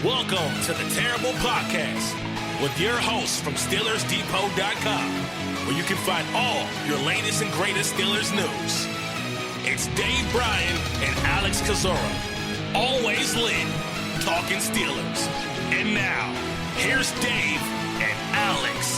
Welcome to the Terrible Podcast with your hosts from SteelersDepot.com, where you can find all your latest and greatest Steelers news. It's Dave Bryan and Alex Kozora, always lit, talking Steelers. And now, here's Dave and Alex.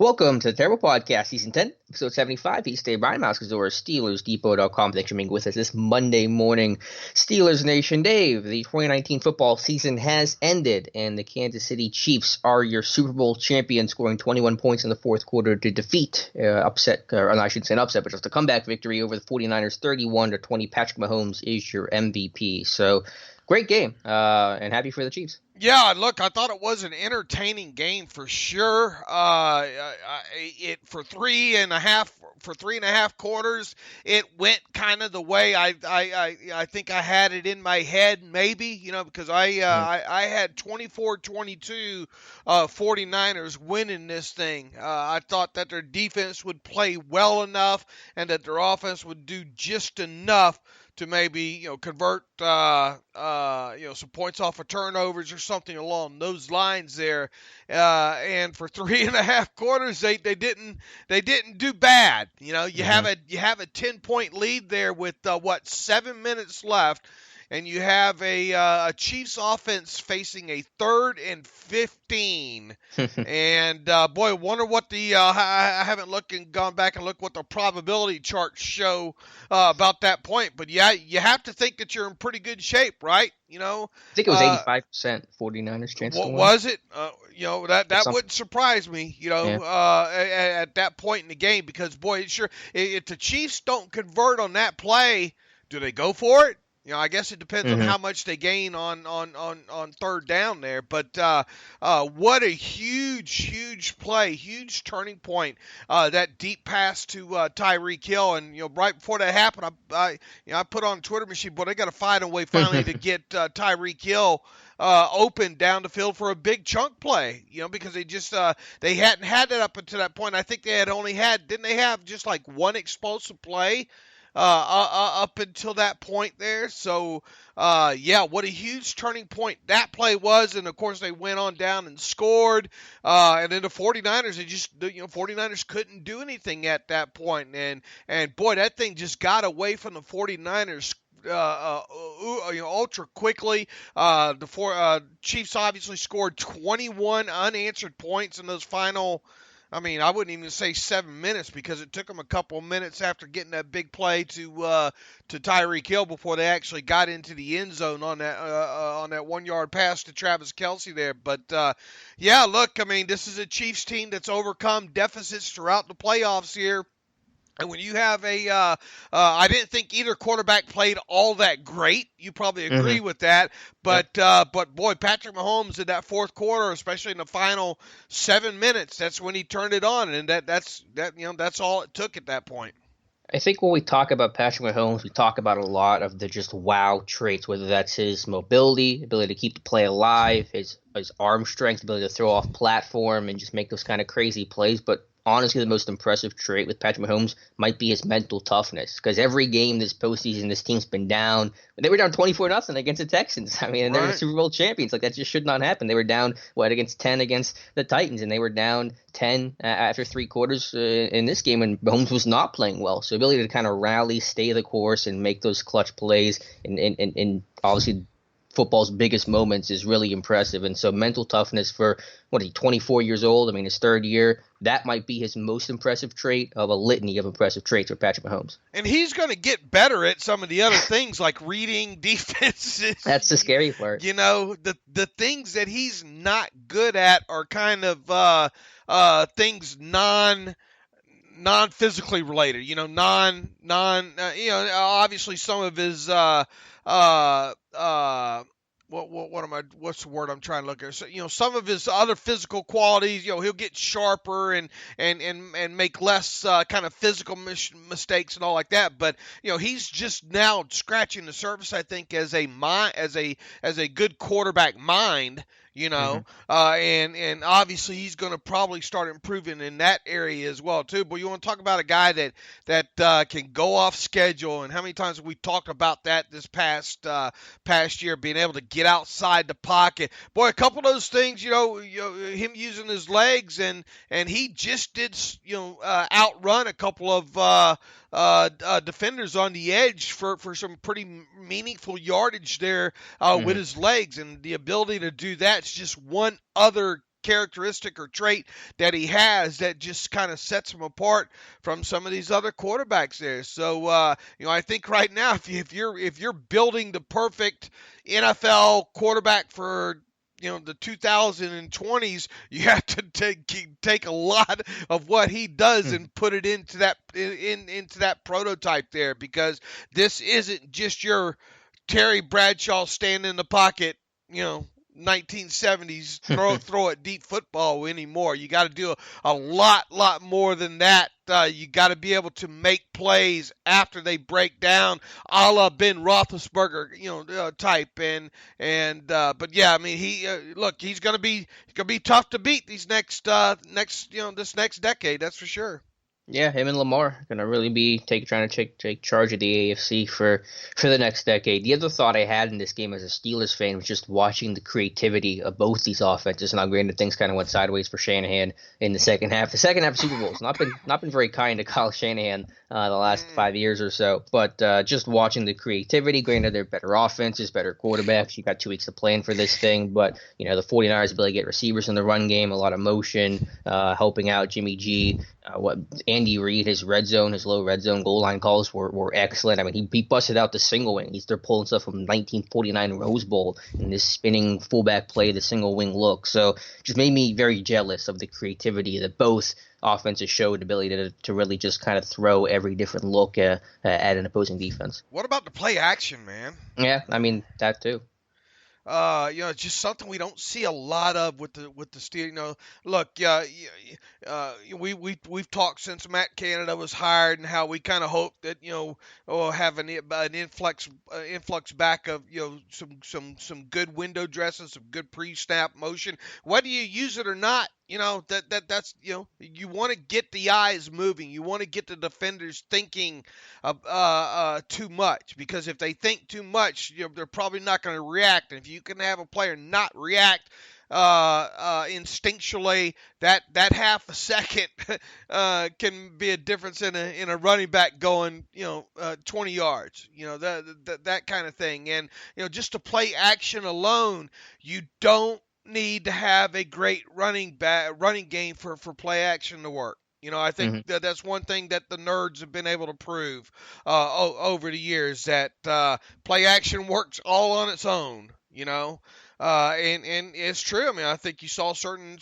Welcome to the Terrible Podcast, Season 10, Episode 75. He's Dave Bryan, Alex Kozora, SteelersDepot.com. Thanks for being with us this Monday morning. Steelers Nation. Dave, the 2019 football season has ended, and the Kansas City Chiefs are your Super Bowl champions, scoring 21 points in the fourth quarter to defeat, I shouldn't say an upset, but just a comeback victory over the 49ers, 31-20. Patrick Mahomes is your MVP. So, great game, and happy for the Chiefs. Yeah, look, I thought it was an entertaining game for sure. For three and a half quarters, it went kind of the way I think I had it in my head, maybe, because I had 24-22 49ers winning this thing. I thought that their defense would play well enough and that their offense would do just enough to maybe, convert, some points off of turnovers or something along those lines there. And for 3.5 quarters, they didn't do bad. You have a 10-point lead there with 7 minutes left. And you have a Chiefs offense facing a 3rd and 15. And, boy, wonder what I haven't gone back and looked what the probability charts show about that point. But, yeah, you have to think that you're in pretty good shape, right? I think it was 85% 49ers chance to win. Was it? That wouldn't surprise me, at that point in the game. Because, boy, if the Chiefs don't convert on that play, do they go for it? I guess it depends on how much they gain on third down there. But what a huge play, huge turning point, that deep pass to Tyreek Hill. And, right before that happened, I put on Twitter machine, boy, they got to find a way finally to get Tyreek Hill open down the field for a big chunk play, because they hadn't had it up until that point. I think they had didn't they have just like one explosive play up until that point there. So, what a huge turning point that play was. And, of course, they went on down and scored. And then the 49ers, 49ers couldn't do anything at that point. And boy, that thing just got away from the 49ers ultra quickly. The Chiefs obviously scored 21 unanswered points in those final, I wouldn't even say 7 minutes, because it took them a couple of minutes after getting that big play to Tyreek Hill before they actually got into the end zone on that 1-yard pass to Travis Kelce there. But look, this is a Chiefs team that's overcome deficits throughout the playoffs here. And when you have I didn't think either quarterback played all that great. You probably agree with that. But boy, Patrick Mahomes in that fourth quarter, especially in the final 7 minutes, that's when he turned it on, and that's all it took at that point. I think when we talk about Patrick Mahomes, we talk about a lot of the just wow traits, whether that's his mobility, ability to keep the play alive, his arm strength, ability to throw off platform and just make those kind of crazy plays. But honestly, the most impressive trait with Patrick Mahomes might be his mental toughness, because every game this postseason, this team's been down. They were down 24-0 against the Texans. And they're the Super Bowl champions. Like, that just should not happen. They were down, against 10 against the Titans, and they were down 10 after 3 quarters in this game, and Mahomes was not playing well. So ability to kind of rally, stay the course, and make those clutch plays, and obviously football's biggest moments is really impressive. And so mental toughness for, 24 years old, his third year, that might be his most impressive trait of a litany of impressive traits for Patrick Mahomes. And he's going to get better at some of the other things like reading defenses. That's the scary part. The things that he's not good at are kind of things non-physically related, obviously some of his, what's the word I'm trying to look at? So, some of his other physical qualities, he'll get sharper and make less kind of physical mistakes and all like that. But, he's just now scratching the surface, I think, as a good quarterback mind. Mm-hmm. And obviously he's going to probably start improving in that area as well too. But you want to talk about a guy that can go off schedule, and how many times have we talked about that this past year, being able to get outside the pocket. Boy, a couple of those things, him using his legs, and he just did outrun a couple of defenders on the edge for some pretty meaningful yardage there with his legs, and the ability to do that's just one other characteristic or trait that he has that just kind of sets him apart from some of these other quarterbacks there. So I think right now if you're building the perfect NFL quarterback for the 2020s, you have to take a lot of what he does and put it into that prototype there, because this isn't just your Terry Bradshaw stand in the pocket, 1970s throw it deep football anymore. You got to do a lot more than that. You got to be able to make plays after they break down, a la Ben Roethlisberger, type. But yeah, I mean, he's gonna be tough to beat this next decade. That's for sure. Yeah, him and Lamar going to really be trying to take charge of the AFC for the next decade. The other thought I had in this game as a Steelers fan was just watching the creativity of both these offenses. And granted, things kind of went sideways for Shanahan in the second half. The second half of Super Bowl has not been very kind to Kyle Shanahan the last 5 years or so. But just watching the creativity, granted, they're better offenses, better quarterbacks. You got 2 weeks to plan for this thing. But, the 49ers ability to get receivers in the run game, a lot of motion, helping out Jimmy G. Andy Reid, his low red zone goal line calls were excellent. I mean, he busted out the single wing. They're pulling stuff from 1949 Rose Bowl in this spinning fullback play, the single wing look. So just made me very jealous of the creativity that both offenses showed, the ability to really just kind of throw every different look at an opposing defense. What about the play action, man? Yeah, I mean, that too. It's just something we don't see a lot of with the Steelers. Look, we've talked since Matt Canada was hired, and how we kind of hope that have an influx back of some good window dressing, some good pre-snap motion. Whether you use it or not, that's you want to get the eyes moving. You want to get the defenders thinking too much, because if they think too much, they're probably not going to react. And if you can have a player not react instinctually, that half a second can be a difference in a running back going 20 yards, that kind of thing. And just to play action alone, you don't need to have a great running game for play action to work. I think that's one thing that the nerds have been able to prove over the years, that play action works all on its own. And it's true. I mean, I think you saw certain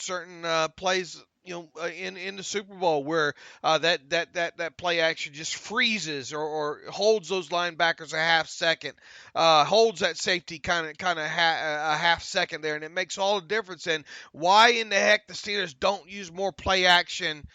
plays in the Super Bowl where that play action just freezes or holds those linebackers a half second, holds that safety kind of a half second there, and it makes all the difference. And why in the heck the Steelers don't use more play action?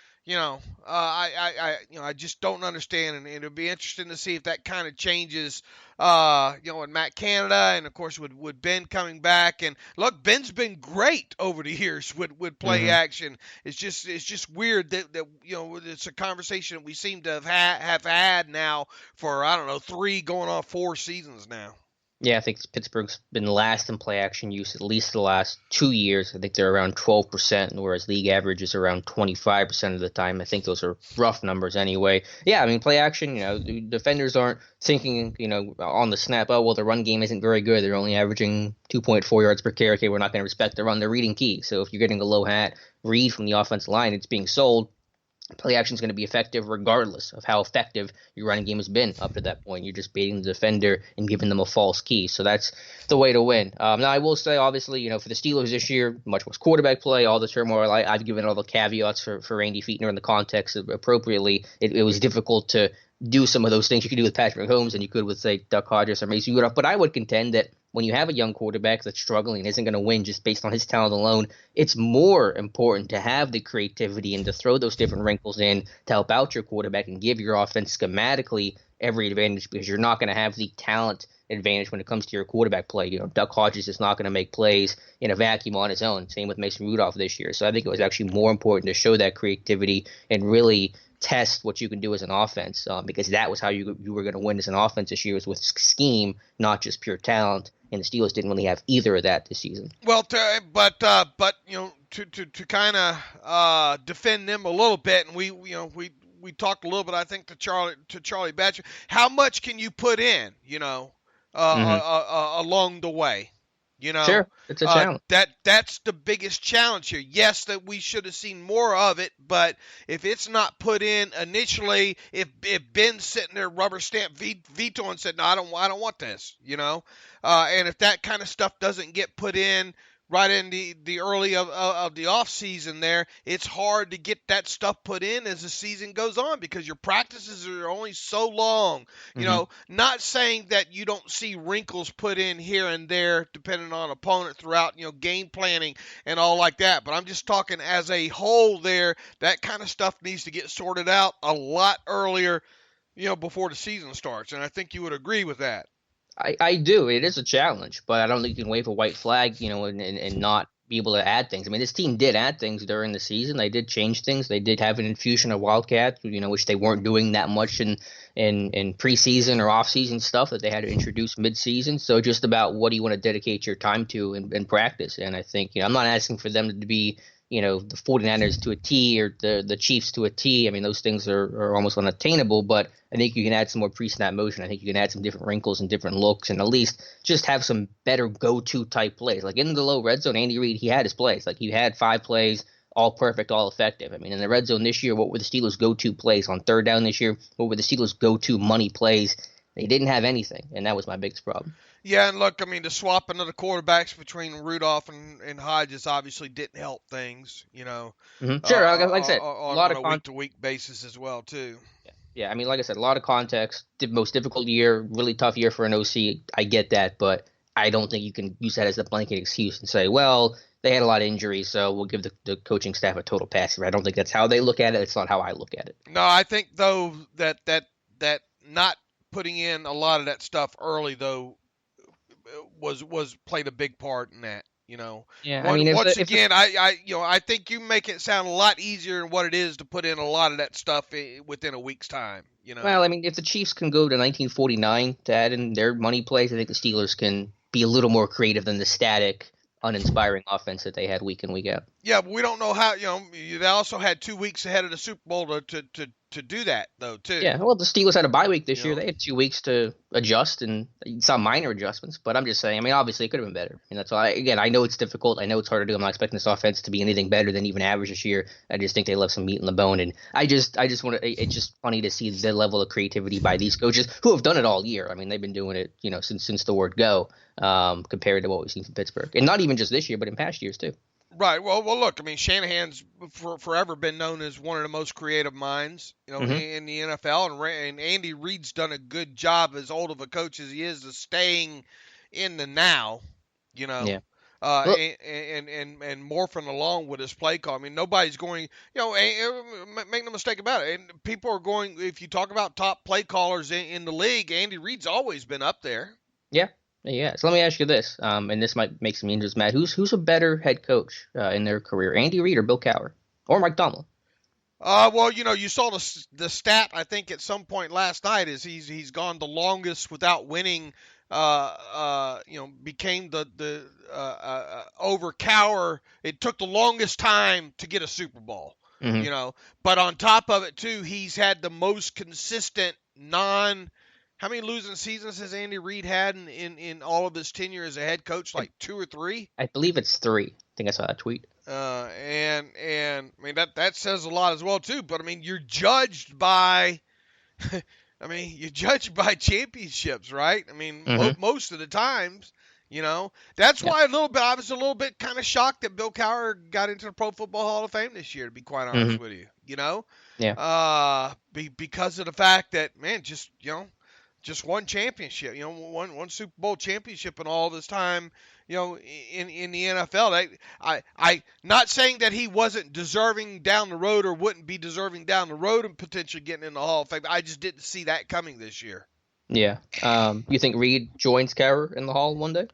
I just don't understand, and it'll be interesting to see if that kind of changes. In Matt Canada, and of course with Ben coming back. And look, Ben's been great over the years with play action. It's just weird that it's a conversation that we seem to have had now for 3 going on 4 seasons now. Yeah, I think Pittsburgh's been last in play action use at least the last 2 years. I think they're around 12%, whereas league average is around 25% of the time. I think those are rough numbers anyway. Yeah, I mean, play action, the defenders aren't thinking, on the snap, oh, well, the run game isn't very good. They're only averaging 2.4 yards per carry. Okay, we're not going to respect the run. They're reading key. So if you're getting a low hat read from the offensive line, it's being sold. Play action is going to be effective regardless of how effective your running game has been up to that point. You're just baiting the defender and giving them a false key. So that's the way to win. Now, I will say, obviously, for the Steelers this year, much was quarterback play, all the turmoil. I've given all the caveats for Randy Fichtner in the context of appropriately. It was difficult to do some of those things you could do with Patrick Mahomes and you could with, say, Duck Hodges or Mason Rudolph. But I would contend that when you have a young quarterback that's struggling and isn't going to win just based on his talent alone, it's more important to have the creativity and to throw those different wrinkles in to help out your quarterback and give your offense schematically every advantage, because you're not going to have the talent advantage when it comes to your quarterback play. Duck Hodges is not going to make plays in a vacuum on his own. Same with Mason Rudolph this year. So I think it was actually more important to show that creativity and really test what you can do as an offense, because that was how you were going to win as an offense this year, was with scheme, not just pure talent. And the Steelers didn't really have either of that this season. Well, but to kind of defend them a little bit, and we talked a little bit, I think, to Charlie Batcher. How much can you put in, along the way? Sure, it's a challenge. That's the biggest challenge here. Yes, that we should have seen more of it, but if it's not put in initially, if Ben's sitting there rubber stamp veto and said, no, I don't want this, and if that kind of stuff doesn't get put in right in the early of the off season there, it's hard to get that stuff put in as the season goes on, because your practices are only so long. Not saying that you don't see wrinkles put in here and there depending on opponent throughout, game planning and all like that. But I'm just talking as a whole there, that kind of stuff needs to get sorted out a lot earlier, before the season starts. And I think you would agree with that. I do. It is a challenge, but I don't think you can wave a white flag, and not be able to add things. I mean, this team did add things during the season. They did change things. They did have an infusion of Wildcats, which they weren't doing that much in preseason or off-season stuff that they had to introduce mid-season. So just about what do you want to dedicate your time to in practice. And I think, I'm not asking for them to be, the 49ers to a T or the Chiefs to a T. I mean, those things are almost unattainable, but I think you can add some more pre-snap motion. I think you can add some different wrinkles and different looks, and at least just have some better go-to type plays. Like in the low red zone, Andy Reid, he had his plays. Like he had 5 plays, all perfect, all effective. I mean, in the red zone this year, what were the Steelers' go-to plays? On third down this year, what were the Steelers' go-to money plays? They didn't have anything, and that was my biggest problem. Yeah, and look, I mean, the swapping of the quarterbacks between Rudolph and Hodges obviously didn't help things, Mm-hmm. Sure, like I said, on a week-to-week basis as well, too. Yeah, I mean, like I said, a lot of context. The most difficult year, really tough year for an OC. I get that, but I don't think you can use that as a blanket excuse and say, well, they had a lot of injuries, so we'll give the coaching staff a total pass. I don't think that's how they look at it. It's not how I look at it. No, I think, though, that not putting in a lot of that stuff early, though, was played a big part in that. Yeah, I mean, once again, I think you make it sound a lot easier than what it is to put in a lot of that stuff within a week's time. Well, I mean, if the Chiefs can go to 1949 to add in their money plays, I think the Steelers can be a little more creative than the static, uninspiring offense that they had week in, week out. Yeah, but we don't know how. They also had 2 weeks ahead of the Super Bowl to do that, though, too. Yeah, well, the Steelers had a bye week this year. They had 2 weeks to adjust, and some minor adjustments. But I'm just saying, I mean, obviously it could have been better. And that's why, again, I know it's difficult. I know it's hard to do. I'm not expecting this offense to be anything better than even average this year. I just think they left some meat in the bone. And I just want to. It's just funny to see the level of creativity by these coaches who have done it all year. I mean, they've been doing it, since the word go, compared to what we've seen from Pittsburgh, and not even just this year, but in past years too. Right. Well, look. I mean, Shanahan's forever been known as one of the most creative minds, in the NFL, and Andy Reid's done a good job, as old of a coach as he is, of staying in the now. Yeah. And morphing along with his play call. I mean, nobody's going. Make no mistake about it. And people are going. If you talk about top play callers in the league, Andy Reid's always been up there. Yeah. Yeah, so let me ask you this, and this might make some injuries mad. Who's a better head coach in their career, Andy Reid or Bill Cowher or Mike Tomlin? Well, you saw the stat, I think, at some point last night, is he's gone the longest without winning. Became the over Cowher. It took the longest time to get a Super Bowl. Mm-hmm. But on top of it too, he's had the most consistent How many losing seasons has Andy Reid had in all of his tenure as a head coach? Like 2 or 3? I believe it's 3. I think I saw that tweet. And I mean that says a lot as well too. But I mean, you're judged by, championships, right? I mean, most of the times, that's why I was a little bit kind of shocked that Bill Cowher got into the Pro Football Hall of Fame this year. To be quite honest with you, Yeah. Because of the fact that, man, just one championship, one Super Bowl championship in all this time, in the NFL. I not saying that he wasn't deserving down the road or wouldn't be deserving down the road and potentially getting in the Hall of Fame. I just didn't see that coming this year. Yeah. You think Reid joins Cowher in the Hall one day?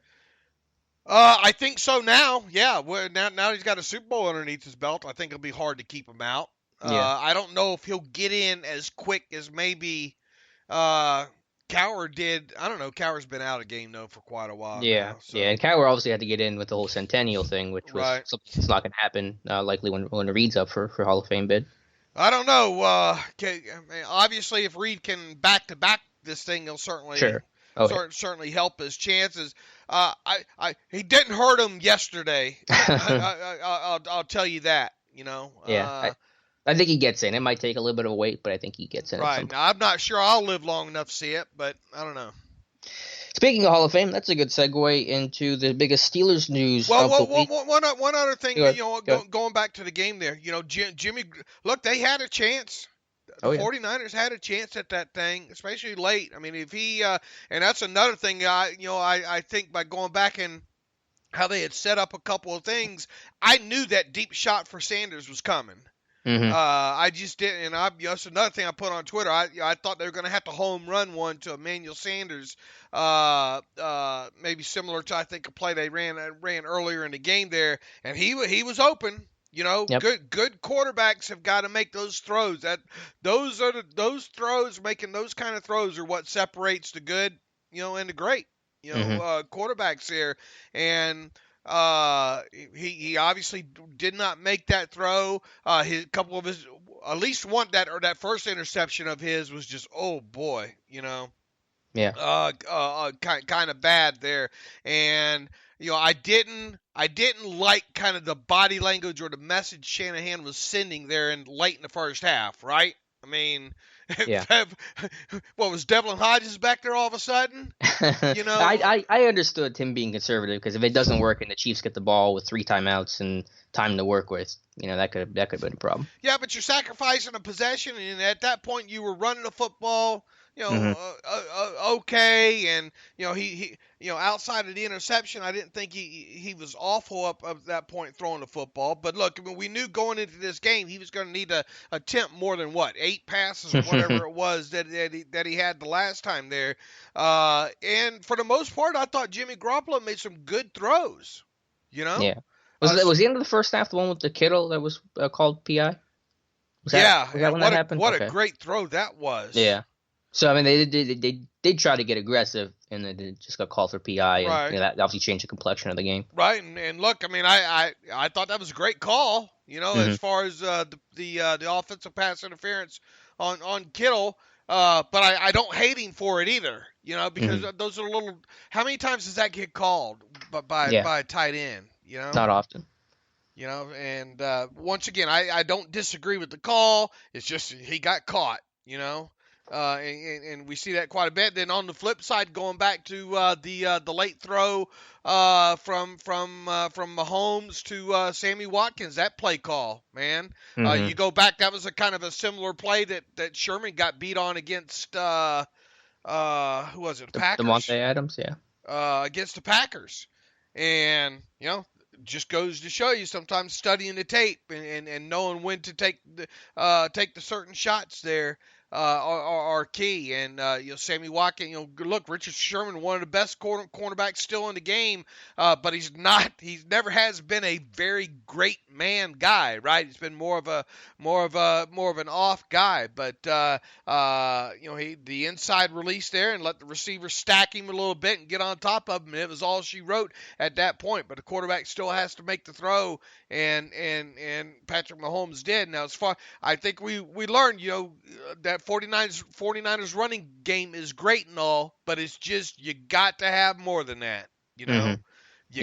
I think so now. Yeah. Well, now he's got a Super Bowl underneath his belt. I think it'll be hard to keep him out. Yeah. I don't know if he'll get in as quick as maybe Cowher did. I don't know. Cowher's been out of game though for quite a while Yeah. now. So. Yeah. And Cowher obviously had to get in with the whole centennial thing, which was Right. something that's not going to happen likely when Reid's up for Hall of Fame bid. I don't know. Obviously, if Reid can back to back this thing, he'll certainly Sure. Okay. certainly help his chances. He didn't hurt him yesterday. I'll tell you that. Yeah. I think he gets in. It might take a little bit of a wait, but I think he gets in. Right. Now, I'm not sure I'll live long enough to see it, but I don't know. Speaking of Hall of Fame, that's a good segue into the biggest Steelers news of the week. One other thing, Go ahead. going back to the game there, Jimmy, look, they had a chance. The 49ers had a chance at that thing, especially late. I mean, if he, and that's another thing, I think by going back and how they had set up a couple of things, I knew that deep shot for Sanders was coming. Mm-hmm. I just didn't, and that's another thing I put on Twitter. I thought they were going to have to home run one to Emmanuel Sanders, maybe similar to I think a play they ran earlier in the game there, and he was open. Yep. Good quarterbacks have got to make those throws. Those throws, making those kind of throws, are what separates the good, and the great, quarterbacks there, and. He obviously did not make that throw. His couple of his, at least one that first interception of his was just, oh boy, Yeah. kind of bad there. And I didn't like kind of the body language or the message Shanahan was sending there late in the first half, right? I mean, Yeah. What was Devlin Hodges back there all of a sudden? I understood him being conservative because if it doesn't work and the Chiefs get the ball with 3 timeouts and time to work with, that could have been a problem. Yeah, but you're sacrificing a possession, and at that point you were running the football, okay, and he outside of the interception, I didn't think he was awful up at that point throwing the football. But look, I mean, we knew going into this game he was going to need to attempt more than 8 passes or whatever it was that he had the last time there. And for the most part, I thought Jimmy Garoppolo made some good throws. Yeah. Was the end of the first half the one with the Kittle that was called PI? Was that when that happened? What a great throw that was. Yeah. So, I mean, they did try to get aggressive, and then it just got called for PI, and Right. That obviously changed the complexion of the game. Right, and look, I mean, I thought that was a great call, as far as the offensive pass interference on Kittle, but I don't hate him for it either, because those are little. How many times does that get called by a tight end? Not often. And once again, I don't disagree with the call. It's just he got caught, and we see that quite a bit. Then on the flip side, going back to the late throw from Mahomes to Sammy Watkins, that play call, man. You go back, that was a kind of a similar play that Sherman got beat on against who was it? Packers. Devontae Adams, yeah. Against the Packers, and just goes to show you sometimes studying the tape and knowing when to take the certain shots there are key. And Sammy Watkins, look, Richard Sherman, one of the best cornerbacks still in the game, but he's never has been a very great man guy, right? He's been more of an off guy, but the inside release there and let the receiver stack him a little bit and get on top of him, and it was all she wrote at that point. But the quarterback still has to make the throw, and Patrick Mahomes did. Now, as far, I think we learned, that 49ers running game is great and all, but it's just you got to have more than that. You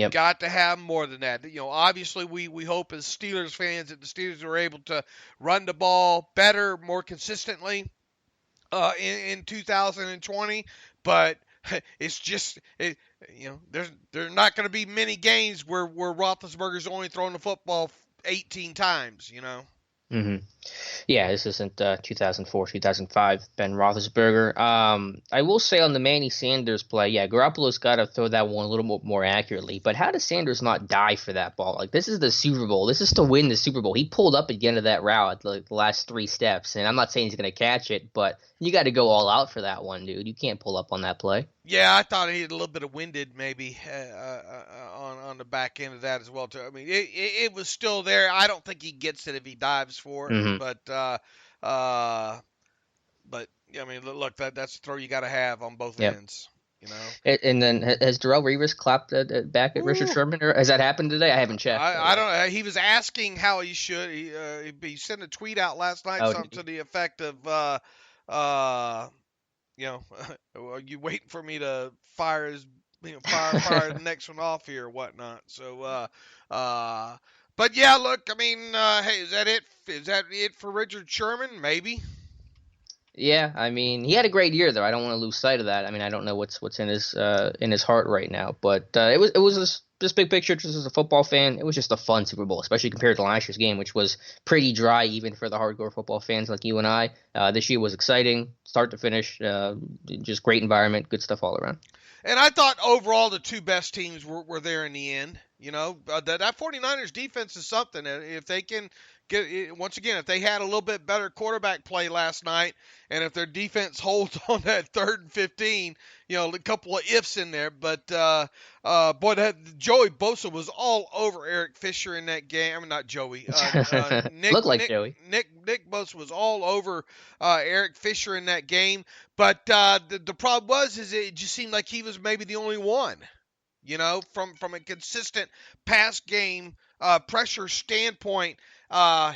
got to have more than that. Obviously we hope as Steelers fans that the Steelers are able to run the ball better, more consistently in 2020, but it's just there's not going to be many games where Roethlisberger's only throwing the football 18 times. Mm-hmm. Yeah, this isn't 2004, 2005 Ben Roethlisberger. I will say on the Manny Sanders play, yeah, Garoppolo's got to throw that one a little more accurately. But how does Sanders not die for that ball? Like, this is the Super Bowl. This is to win the Super Bowl. He pulled up at the end of that route at the last three steps, and I'm not saying he's going to catch it, but you got to go all out for that one, dude. You can't pull up on that play. Yeah, I thought he had a little bit of winded maybe on the back end of that as well too. I mean, it was still there. I don't think he gets it if he dives for it, Mm-hmm. but yeah, I mean, look, that's the throw you got to have on both Yep. ends. You know. And then has Darrelle Revis clapped back at Richard Ooh. Sherman, or has that happened today? I haven't checked. I don't know. He was asking how he should. He sent a tweet out last night, Oh, something to the effect of, you know, are you waiting for me to fire fire the next one off here or whatnot? So, but yeah, look, I mean, hey, is that it? Is that it for Richard Sherman? Maybe. Yeah, I mean, he had a great year though. I don't want to lose sight of that. I mean, I don't know what's in his heart right now, but it was just big picture. Just as a football fan, it was just a fun Super Bowl, especially compared to last year's game, which was pretty dry even for the hardcore football fans like you and I. This year was exciting, start to finish. Just great environment, good stuff all around. And I thought overall the two best teams were there in the end. You know, that 49ers defense is something. If they can get, once again, if they had a little bit better quarterback play last night, and if their defense holds on that 3rd and 15, you know, a couple of ifs in there. But, boy, Joey Bosa was all over Eric Fisher in that game. I mean, not Joey. Looked like Joey. Nick Bosa was all over Eric Fisher in that game. But the problem was it just seemed like he was maybe the only one. You know, from a consistent pass game pressure standpoint,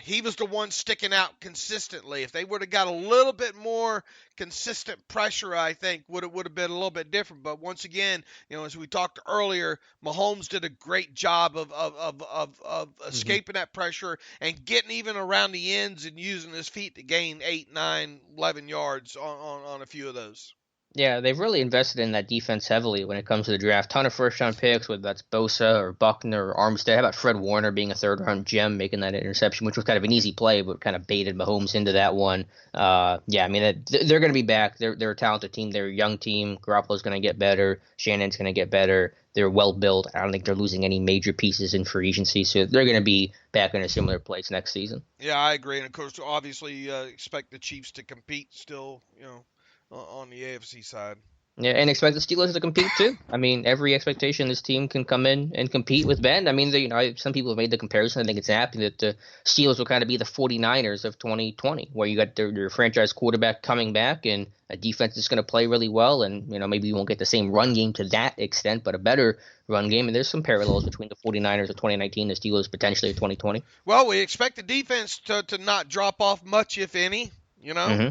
he was the one sticking out consistently. If they would have got a little bit more consistent pressure, I think would have been a little bit different. But once again, you know, as we talked earlier, Mahomes did a great job of escaping that pressure and getting even around the ends and using his feet to gain 8, 9, 11 yards on a few of those. Yeah, they've really invested in that defense heavily when it comes to the draft. Ton of first-round picks, whether that's Bosa or Buckner or Armstead. How about Fred Warner being a third-round gem, making that interception, which was kind of an easy play, but kind of baited Mahomes into that one. Yeah, I mean, they're going to be back. They're a talented team. They're a young team. Garoppolo's going to get better. Shannon's going to get better. They're well-built. I don't think they're losing any major pieces in free agency, so they're going to be back in a similar place next season. Yeah, I agree. And, of course, obviously expect the Chiefs to compete still, you know, on the AFC side. Yeah, and expect the Steelers to compete too. I mean, every expectation this team can come in and compete with Ben. I mean, some people have made the comparison. I think it's happy that the Steelers will kind of be the 49ers of 2020, where you got their franchise quarterback coming back and a defense that's going to play really well. And, you know, maybe you won't get the same run game to that extent, but a better run game. And there's some parallels between the 49ers of 2019 and the Steelers potentially of 2020. Well, we expect the defense to not drop off much, if any, you know. Mm-hmm.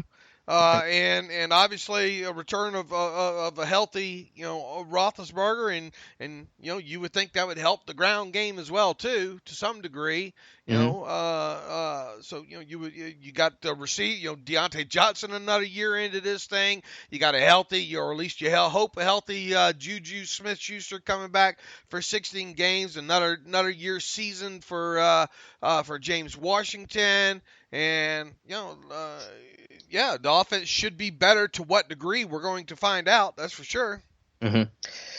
And obviously a return of a healthy, you know, Roethlisberger, and you know, you would think that would help the ground game as well too, to some degree, you know. So you know, you got the you know, Deontay Johnson another year into this thing. You got a healthy, or at least you hope a healthy Juju Smith-Schuster coming back for 16 games, another year season for James Washington. And, you know, yeah, the offense should be better. To what degree, we're going to find out. That's for sure. Mm-hmm.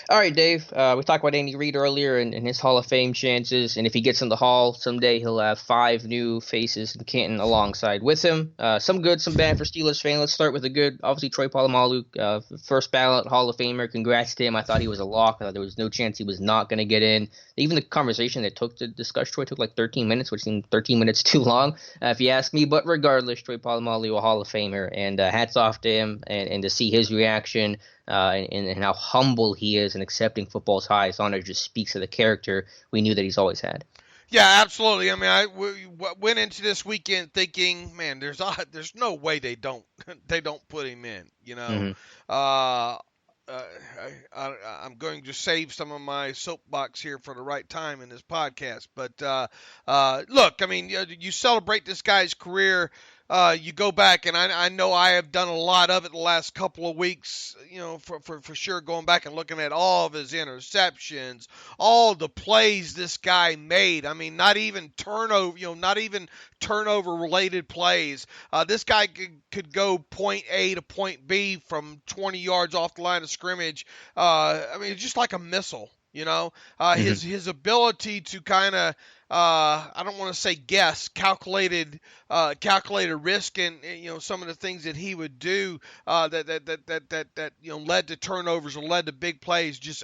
All right, Dave. We talked about Andy Reid earlier and his Hall of Fame chances. And if he gets in the Hall someday, he'll have 5 new faces in Canton alongside with him. Some good, some bad for Steelers fans. Let's start with the good. Obviously, Troy Polamalu, first ballot Hall of Famer. Congrats to him. I thought he was a lock. I thought there was no chance he was not going to get in. Even the conversation that took to discuss Troy took like 13 minutes, which seemed 13 minutes too long, if you ask me. But regardless, Troy Polamalu, a Hall of Famer. And hats off to him and to see his reaction. And how humble he is in accepting football's highest honor just speaks of the character we knew that he's always had. Yeah, absolutely. I mean, I went into this weekend thinking, man, there's no way they don't put him in. You know, I'm going to save some of my soapbox here for the right time in this podcast. But look, I mean, you celebrate this guy's career. you go back, and I know I have done a lot of it the last couple of weeks, for sure, going back and looking at all of his interceptions, all the plays this guy made. I mean, not even turnover-related plays. This guy could go point A to point B from 20 yards off the line of scrimmage. I mean, just like a missile. His ability to kind of I don't want to say guess, calculated risk, and some of the things that he would do that led to turnovers or led to big plays. Just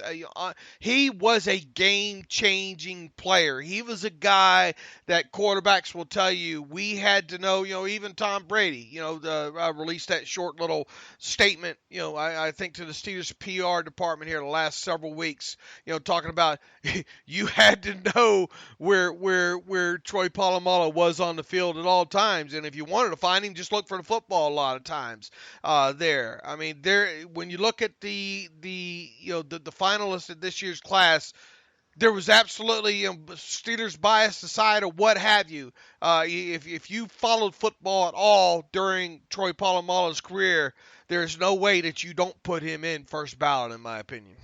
he was a game-changing player. He was a guy that quarterbacks will tell you we had to know. Even Tom Brady, released that short little statement. I think to the Steelers PR department here the last several weeks. Talking about you had to know where Troy Polamalu was on the field at all times, and if you wanted to find him, just look for the football a lot of times. There, I mean, when you look at the finalists at this year's class, there was absolutely Steelers bias aside or what have you. If you followed football at all during Troy Polamalu's career, there's no way that you don't put him in first ballot, in my opinion.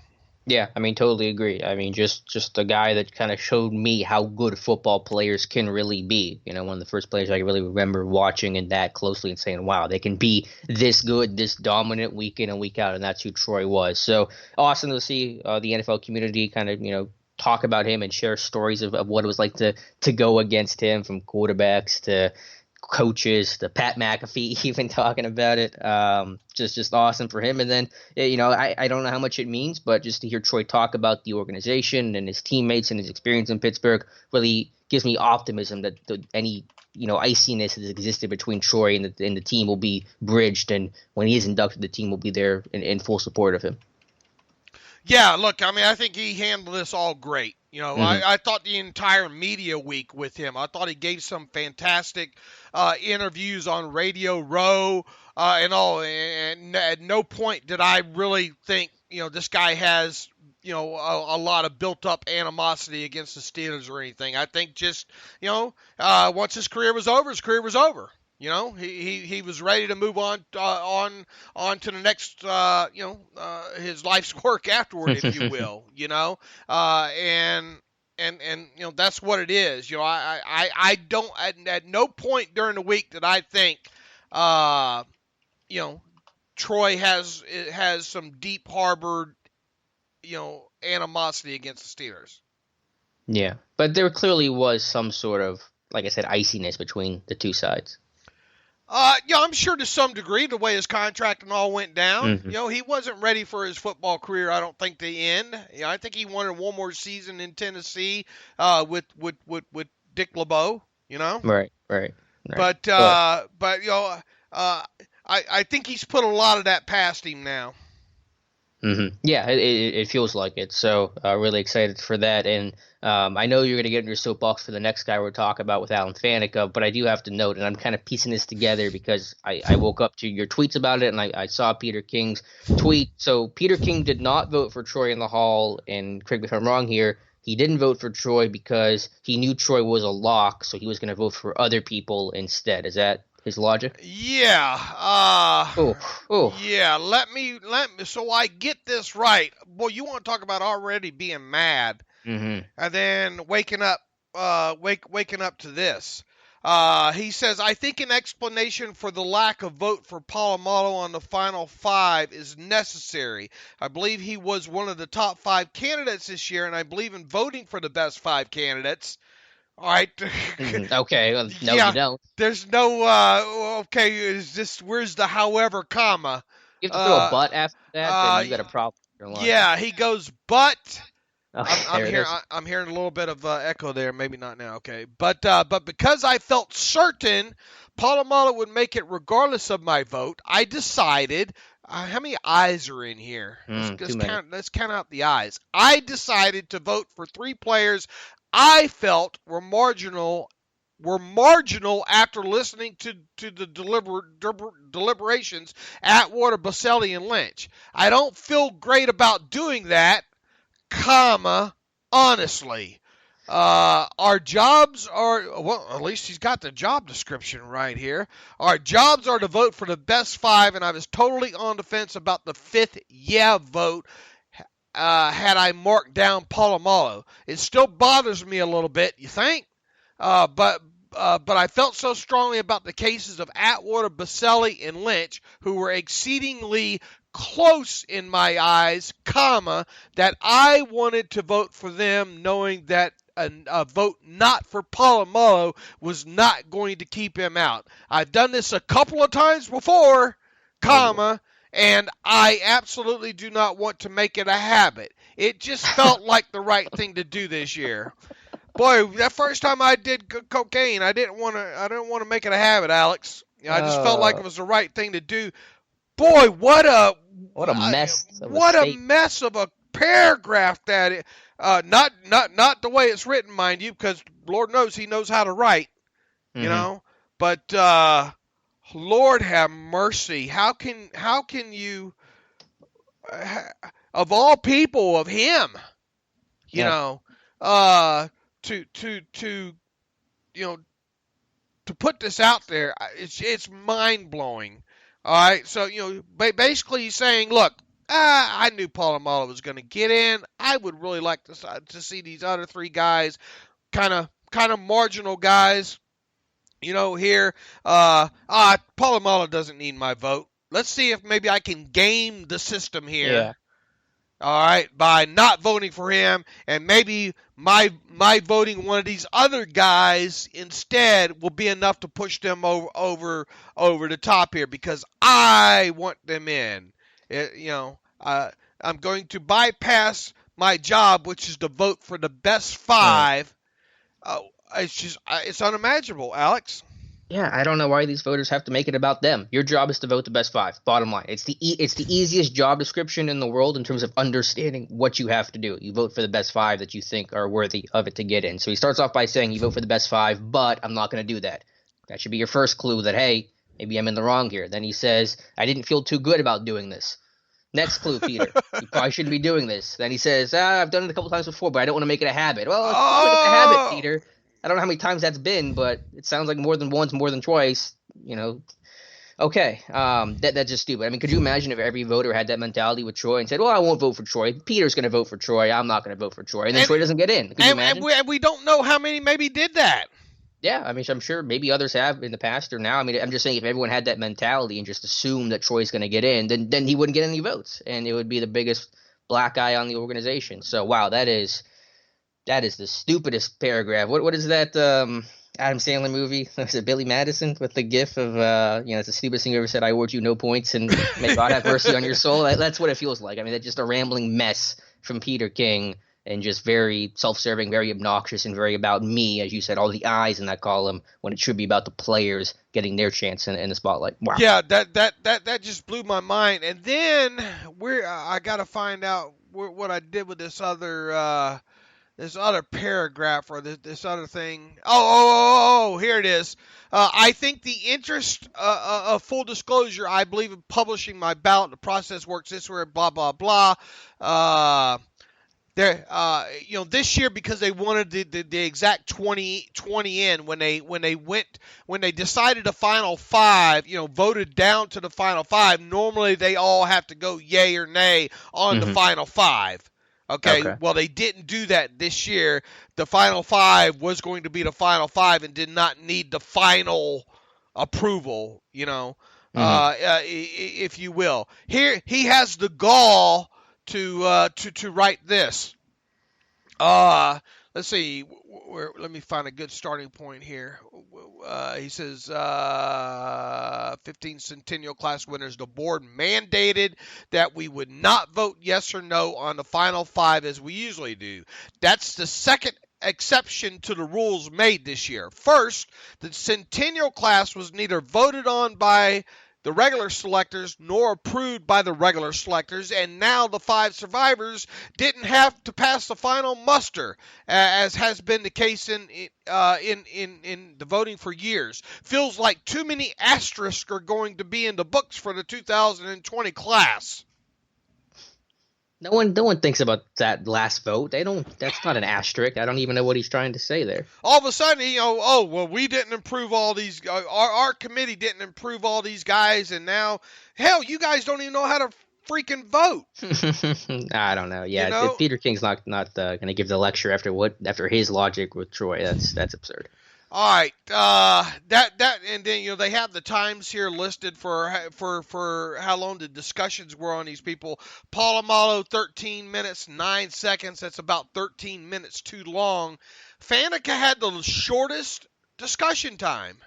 Yeah, I mean, totally agree. I mean, just a guy that kind of showed me how good football players can really be. One of the first players I really remember watching and that closely and saying, wow, they can be this good, this dominant week in and week out, and that's who Troy was. So awesome to see the NFL community kind of, talk about him and share stories of what it was like to go against him, from quarterbacks to coaches, the Pat McAfee even talking about it. Just awesome for him. And then, I don't know how much it means, but just to hear Troy talk about the organization and his teammates and his experience in Pittsburgh really gives me optimism that any iciness that existed between Troy and the team will be bridged, and when he is inducted, the team will be there in full support of him. Yeah, look, I mean, I think he handled this all great. I thought the entire media week with him, I thought he gave some fantastic interviews on Radio Row and all. And at no point did I really think, this guy has, a lot of built-up animosity against the Steelers or anything. I think just, once his career was over, his career was over. He was ready to move on to the next, his life's work afterward, if you will, and that's what it is. I don't, at no point during the week did I think, Troy has some deep harbored, animosity against the Steelers. Yeah, but there clearly was some sort of, like I said, iciness between the two sides. I'm sure to some degree, the way his contract and all went down. Mm-hmm. He wasn't ready for his football career, I don't think, to end. I think he wanted one more season in Tennessee with Dick LeBeau, Right. But I think he's put a lot of that past him now. Mm-hmm. Yeah, it feels like it. So really excited for that. And I know you're going to get in your soapbox for the next guy we're talking about with Alan Faneca, but I do have to note, and I'm kind of piecing this together because I woke up to your tweets about it, and I saw Peter King's tweet. So Peter King did not vote for Troy in the Hall, and correct me if I'm wrong here, he didn't vote for Troy because he knew Troy was a lock, so he was going to vote for other people instead. Is that his logic? Yeah. Yeah. Let me. So I get this right. Boy, you want to talk about already being mad, mm-hmm. and then waking up to this. He says, I think an explanation for the lack of vote for Polamalu on the final five is necessary. I believe he was one of the top 5 candidates this year, and I believe in voting for the best 5 candidates. All right. Okay. Well, no, yeah, you don't. There's no, where's the however, comma? You have to throw a but after that, then you got a problem. Yeah, he goes, but. Okay, I'm hearing a little bit of echo there. Maybe not now. Okay, but because I felt certain Polamalu would make it regardless of my vote, I decided. How many eyes are in here? Let's count out the eyes. I decided to vote for 3 players I felt were marginal after listening to the deliberations Atwater, Boselli, and Lynch. I don't feel great about doing that, honestly. Our jobs are, well, at least he's got the job description right here. Our jobs are to vote for the best 5, and I was totally on the fence about the 5th yeah vote had I marked down Polamalu. It still bothers me a little bit, you think? But I felt so strongly about the cases of Atwater, Baselli, and Lynch, who were exceedingly close in my eyes, that I wanted to vote for them, knowing that a vote not for Polamalu was not going to keep him out. I've done this a couple of times before, and I absolutely do not want to make it a habit. It just felt like the right thing to do this year. Boy, that first time I did cocaine, I didn't want to make it a habit, Alex. I just felt like it was the right thing to do. Boy, what a mess! What a mess of a paragraph that is. Not the way it's written, mind you, because Lord knows he knows how to write. You know, but Lord have mercy. How can you, of all people, of him, you know, to put this out there, it's mind blowing. All right, so basically he's saying, look, I knew Polamalu was going to get in. I would really like to see these other 3 guys, kind of marginal guys, here. Polamalu doesn't need my vote. Let's see if maybe I can game the system here. Yeah. All right, by not voting for him, and maybe my voting one of these other guys instead will be enough to push them over the top here, because I want them in. I'm going to bypass my job, which is to vote for the best 5. It's unimaginable, Alex. Yeah, I don't know why these voters have to make it about them. Your job is to vote the best 5. Bottom line, it's the easiest job description in the world in terms of understanding what you have to do. You vote for the best 5 that you think are worthy of it to get in. So he starts off by saying you vote for the best 5, but I'm not going to do that. That should be your first clue that, hey, maybe I'm in the wrong here. Then he says, I didn't feel too good about doing this. Next clue, Peter. You probably shouldn't be doing this. Then he says, I've done it a couple times before, but I don't want to make it a habit. Well, it's probably a habit, Peter. I don't know how many times that's been, but it sounds like more than once, more than twice. Okay, that's just stupid. I mean, could you imagine if every voter had that mentality with Troy and said, well, I won't vote for Troy. Peter's going to vote for Troy. I'm not going to vote for Troy. And then Troy doesn't get in. Could you imagine? And we don't know how many maybe did that. Yeah, I mean, I'm sure maybe others have in the past or now. I mean, I'm just saying if everyone had that mentality and just assumed that Troy's going to get in, then he wouldn't get any votes, and it would be the biggest black eye on the organization. So, wow, that is the stupidest paragraph. What is that Adam Sandler movie? Was it Billy Madison with the gif of, it's the stupidest thing you ever said, I award you no points, and may God have mercy on your soul? That's what it feels like. I mean, that's just a rambling mess from Peter King, and just very self-serving, very obnoxious, and very about me, as you said, all the eyes in that column, when it should be about the players getting their chance in the spotlight. Wow. Yeah, that just blew my mind. And then I got to find out what I did with this other paragraph or this other thing. Oh, here it is. I think the interest of full disclosure, I believe in publishing my ballot. The process works this way, blah, blah, blah. This year, because they wanted the exact 20 in when they decided the final 5, voted down to the final 5. Normally they all have to go yay or nay on the final 5. Okay. Well, they didn't do that this year. The final 5 was going to be the final 5 and did not need the final approval, if you will. Here he has the gall to write this. Let's see. Let me find a good starting point here. He says, 15 Centennial class winners. The board mandated that we would not vote yes or no on the final 5 as we usually do. That's the second exception to the rules made this year. First, the Centennial class was neither voted on by the regular selectors nor approved by the regular selectors, and now the 5 survivors didn't have to pass the final muster, as has been the case in the voting for years. Feels like too many asterisks are going to be in the books for the 2020 class. No one thinks about that last vote. They don't. That's not an asterisk. I don't even know what he's trying to say there. All of a sudden, oh well, we didn't improve all these. Our committee didn't improve all these guys, and now, hell, you guys don't even know how to freaking vote. I don't know. Yeah, Peter King's not going to give the lecture after his logic with Troy. That's absurd. All right, that and then they have the times here listed for how long the discussions were on these people. Polamalu 13 minutes 9 seconds. That's about 13 minutes too long. Faneca had the shortest discussion time,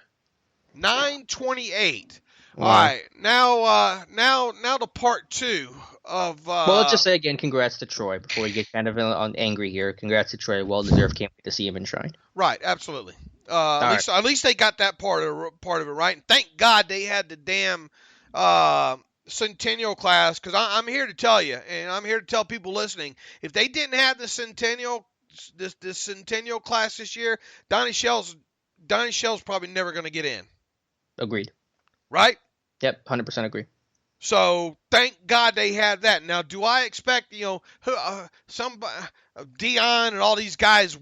9:28. Wow. All right, now the part two of. Well, let's just say again, congrats to Troy before we get kind of angry here. Congrats to Troy, well deserved. Can't wait to see him in Shrine. Right, absolutely. At least they got that part of it right. And thank God they had the damn Centennial class, because I'm here to tell you, and I'm here to tell people listening, if they didn't have the Centennial class this year, Donnie Shell's probably never going to get in. Agreed. Right? Yep, 100% agree. So thank God they had that. Now, do I expect some Dion and all these guys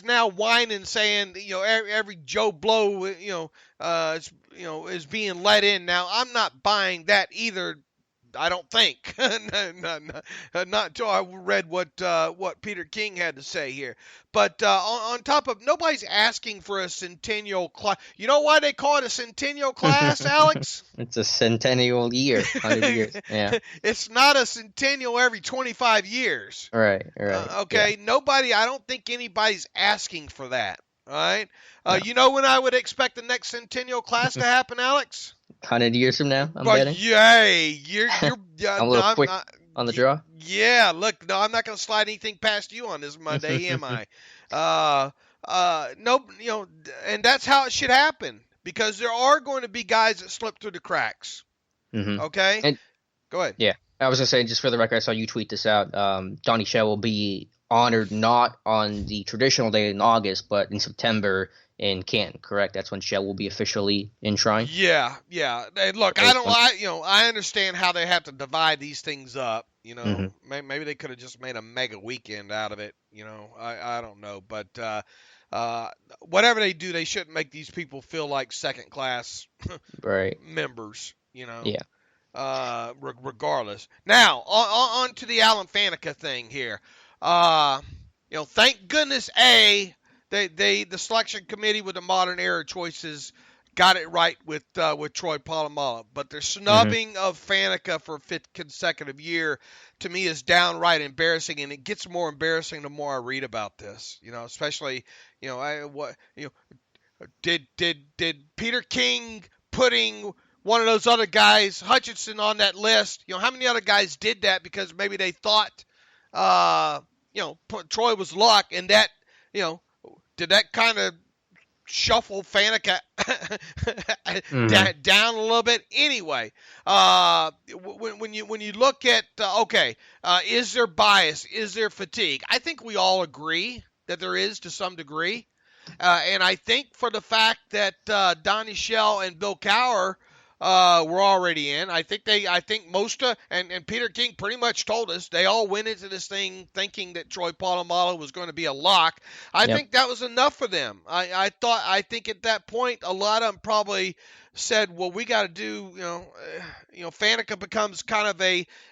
now whining, saying every Joe Blow is being let in? Now, I'm not buying that either. I don't think. Not until I read what Peter King had to say here. But on top of, nobody's asking for a centennial class. You know why they call it a centennial class, Alex? It's a centennial year, 100 years. Yeah. It's not a centennial every 25 years. Right. Okay. Yeah. I don't think anybody's asking for that. All right. No. You know when I would expect the next centennial class to happen, Alex? 100 years from now, I'm betting. Yay! You're I'm a little quick on the draw. Yeah, look, no, I'm not going to slide anything past you on this Monday, am I? No, and that's how it should happen, because there are going to be guys that slip through the cracks. Mm-hmm. Okay? And, go ahead. Yeah, I was going to say, just for the record, I saw you tweet this out. Donnie Shell will be honored not on the traditional day in August, but in September in Canton, correct? That's when Shell will be officially enshrined? Yeah. And look, I understand how they have to divide these things up. Mm-hmm. Maybe they could have just made a mega weekend out of it. I don't know. But whatever they do, they shouldn't make these people feel like second-class right. members, Yeah. Regardless. Now, on to the Alan Faneca thing here. Thank goodness, the selection committee with the modern era choices got it right with Troy Polamalu, but their snubbing of Faneca for a fifth consecutive year to me is downright embarrassing, and it gets more embarrassing the more I read about this. Especially did Peter King putting one of those other guys, Hutchinson, on that list? How many other guys did that because maybe they thought Troy was luck, and that did that kind of shuffle Faneca down a little bit? Anyway, when you look at is there bias? Is there fatigue? I think we all agree that there is to some degree, and I think for the fact that Donnie Shell and Bill Cowher were already in. I think most and Peter King pretty much told us they all went into this thing thinking that Troy Polamalu was going to be a lock. I think that was enough for them. I think at that point a lot of them probably said, well, we got to do, Faneca becomes kind of